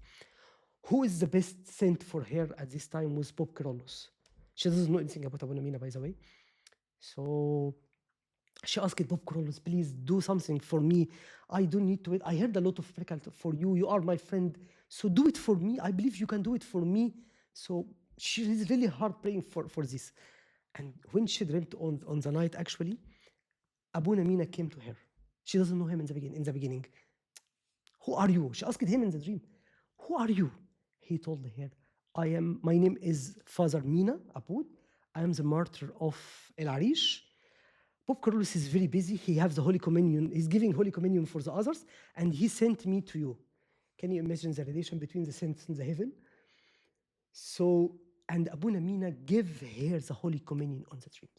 Who is the best saint for her at this time was Pope Carolus. She doesn't know anything about Abouna Mina, by the way. So she asked Pope Carolus, please do something for me. I don't need to wait. I heard a lot of miracle for you. You are my friend. So do it for me. I believe you can do it for me. So she is really hard praying for this. And when she dreamt on the night, actually, Abouna Mina came to her. She doesn't know him in the beginning. Who are you? She asked him in the dream. Who are you? He told her, my name is Father Mina Aboud. I am the martyr of El-Arish. Pope Carolus is very busy. He has the Holy Communion. He's giving Holy Communion for the others, and he sent me to you. Can you imagine the relation between the saints in the heaven? So, and Abouna Mina gave her the Holy Communion on the dreams.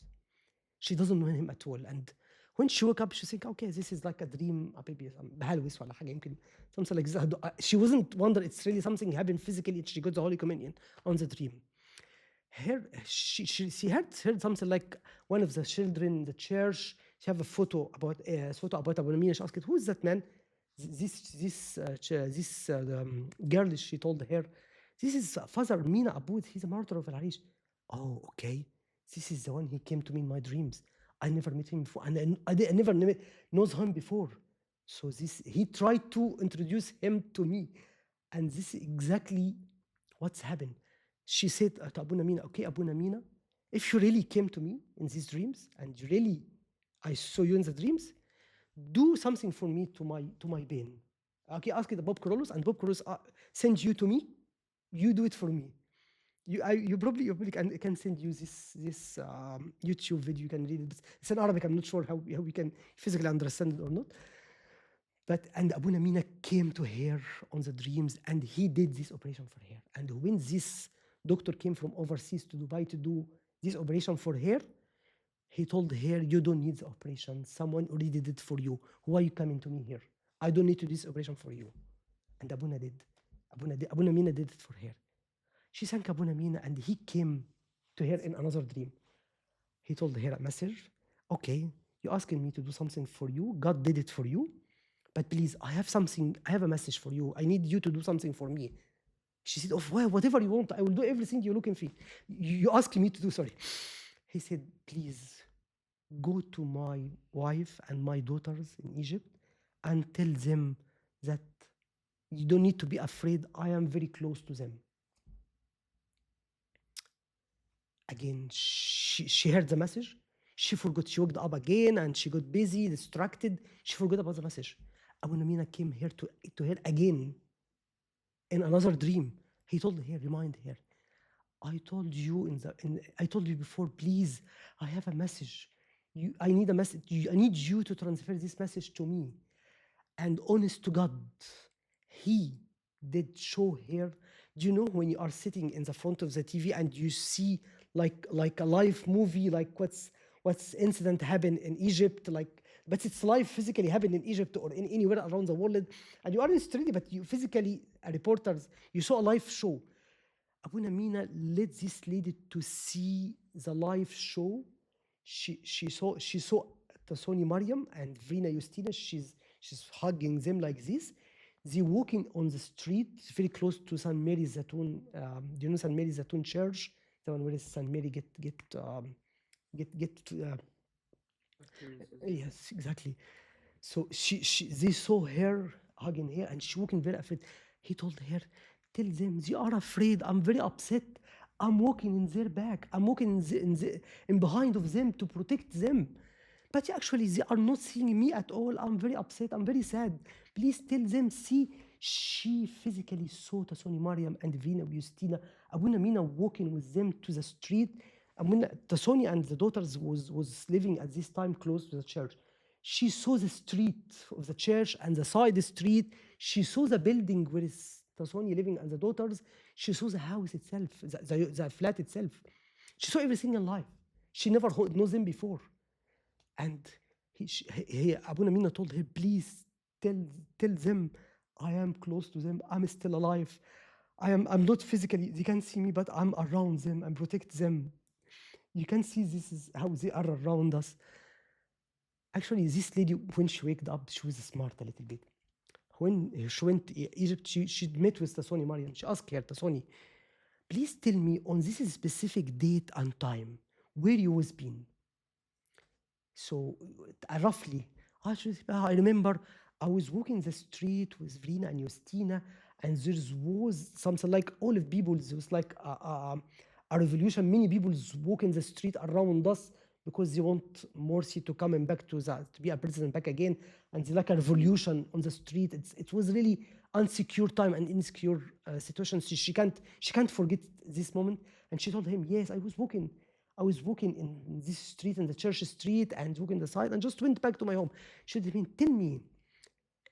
She doesn't know him at all. And when she woke up, she think, okay, this is like a dream, maybe بهلوس ولا حاجة يمكن something like this. She wasn't wonder it's really something happened physically. She got the Holy Communion on the dream. She heard something like one of the children in the church. She have a photo about Abouna Mina. She asked, who is that man? This girl, she told her, this is Father Mina Aboud. He's a martyr of El-Arish. Oh, okay. This is the one he came to me in my dreams. I never met him before, and I never knows him before. So he tried to introduce him to me, and this is exactly what's happened. She said to Abouna Mina, okay, Abouna Mina, if you really came to me in these dreams, and I saw you in the dreams, do something for me to my pain. Okay, ask it Bob Carolus, and Bob Carolus send you to me. You do it for me. You probably can send you this YouTube video. You can read it. It's in Arabic. I'm not sure how we can physically understand it or not. And Abouna Mina came to her on the dreams, and he did this operation for her. And when this doctor came from overseas to Dubai to do this operation for her, he told her, you don't need the operation. Someone already did it for you. Why are you coming to me here? I don't need to do this operation for you. And Abouna did. Abouna Mina did it for her. She thanked Abouna Mina, and he came to her in another dream. He told her a message. Okay, you're asking me to do something for you. God did it for you. But please, I have a message for you. I need you to do something for me. She said, well, whatever you want, I will do everything you're looking for. You asked me to do, sorry. He said, please, go to my wife and my daughters in Egypt and tell them that you don't need to be afraid. I am very close to them. Again, she heard the message. She forgot. She woke up again, and she got busy, distracted. She forgot about the message. Abouna Mina came here to her again in another dream. He told her, remind her, I told you I told you before, please, I have a message. I need a message. I need you to transfer this message to me. And honest to God, he did show her. Do you know when you are sitting in the front of the TV and you see like a live movie, like what's incident happened in Egypt, but it's live physically happened in Egypt or in anywhere around the world, and you aren't really, but you physically, reporters, you saw a live show. Abouna Mina led this lady to see the live show. She saw Tasoni Mariam and Vrina Justina. She's hugging them like this. They walking on the street very close to St. Mary Zatoun. Do you know St. Mary Zatoun Church? The one where St. Mary get yes, exactly. So they saw her hugging her, and she walking very afraid. He told her, tell them they are afraid. I'm very upset. I'm walking in their back. I'm walking in behind of them to protect them. But actually, they are not seeing me at all. I'm very upset. I'm very sad. Please tell them, see, she physically saw Tasoni Mariam and Vrina Justina, Abouna Mina walking with them to the street. Tasoni and the daughters was living at this time close to the church. She saw the street of the church and the side street. She saw the building where is Tasoni living and the daughters. She saw the house itself, the flat itself. She saw everything in life. She never knows them before. And Abouna Mina told her, please tell them I am close to them. I'm still alive. I'm not physically, they can't see me, but I'm around them and protect them. You can see this is how they are around us. Actually, this lady, when she waked up, she was smart a little bit. When she went to Egypt, she met with Tasoni Mariam. She asked her, Tasoni, please tell me on this specific date and time, where you was been. So roughly, I remember I was walking the street with Vrina and Justina, and there was something like all of people, there was like a revolution. Many people walking the street around us because they want Morsi to come and back to be a president back again. And there's like a revolution on the street. It was really unsecure time and insecure situation. So she can't forget this moment. And she told him, yes, I was walking in this street, in the church street, and walking the side, and just went back to my home. She said, tell me,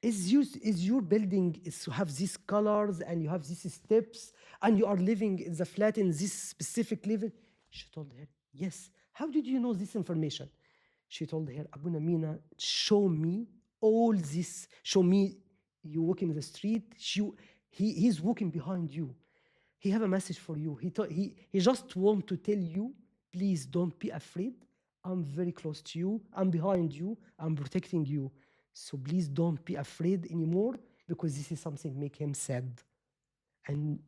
is your building have these colors and you have these steps and you are living in the flat in this specific level? She told her, yes. How did you know this information? She told her, Abouna Mina, show me all this. Show me you walking in the street. He's walking behind you. He have a message for you. He just want to tell you, please don't be afraid. I'm very close to you. I'm behind you. I'm protecting you. So please don't be afraid anymore, because this is something make him sad. And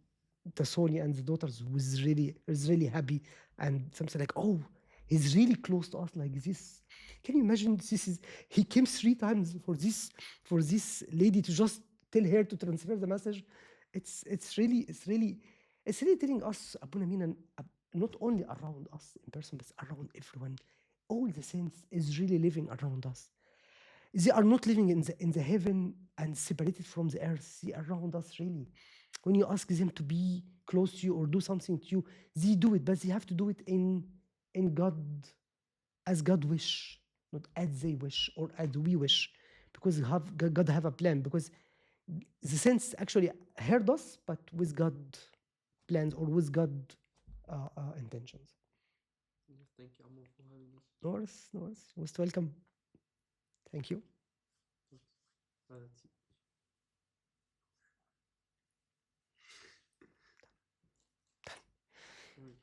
the Sonia and the daughters was really happy, and something like, oh, he's really close to us like this. Can you imagine? He came 3 times for this lady to just tell her to transfer the message. It's really telling us, Abouna Mina, not only around us in person, but around everyone. All the saints is really living around us. They are not living in the heaven and separated from the earth. They are around us really. When you ask them to be close to you or do something to you, they do it, but they have to do it in God, as God wish, not as they wish or as we wish, because God have a plan. Because the saints actually heard us, but with God plans or with God intentions. Thank you, Amor, for having us. No worries. Most welcome. Thank you. That's it.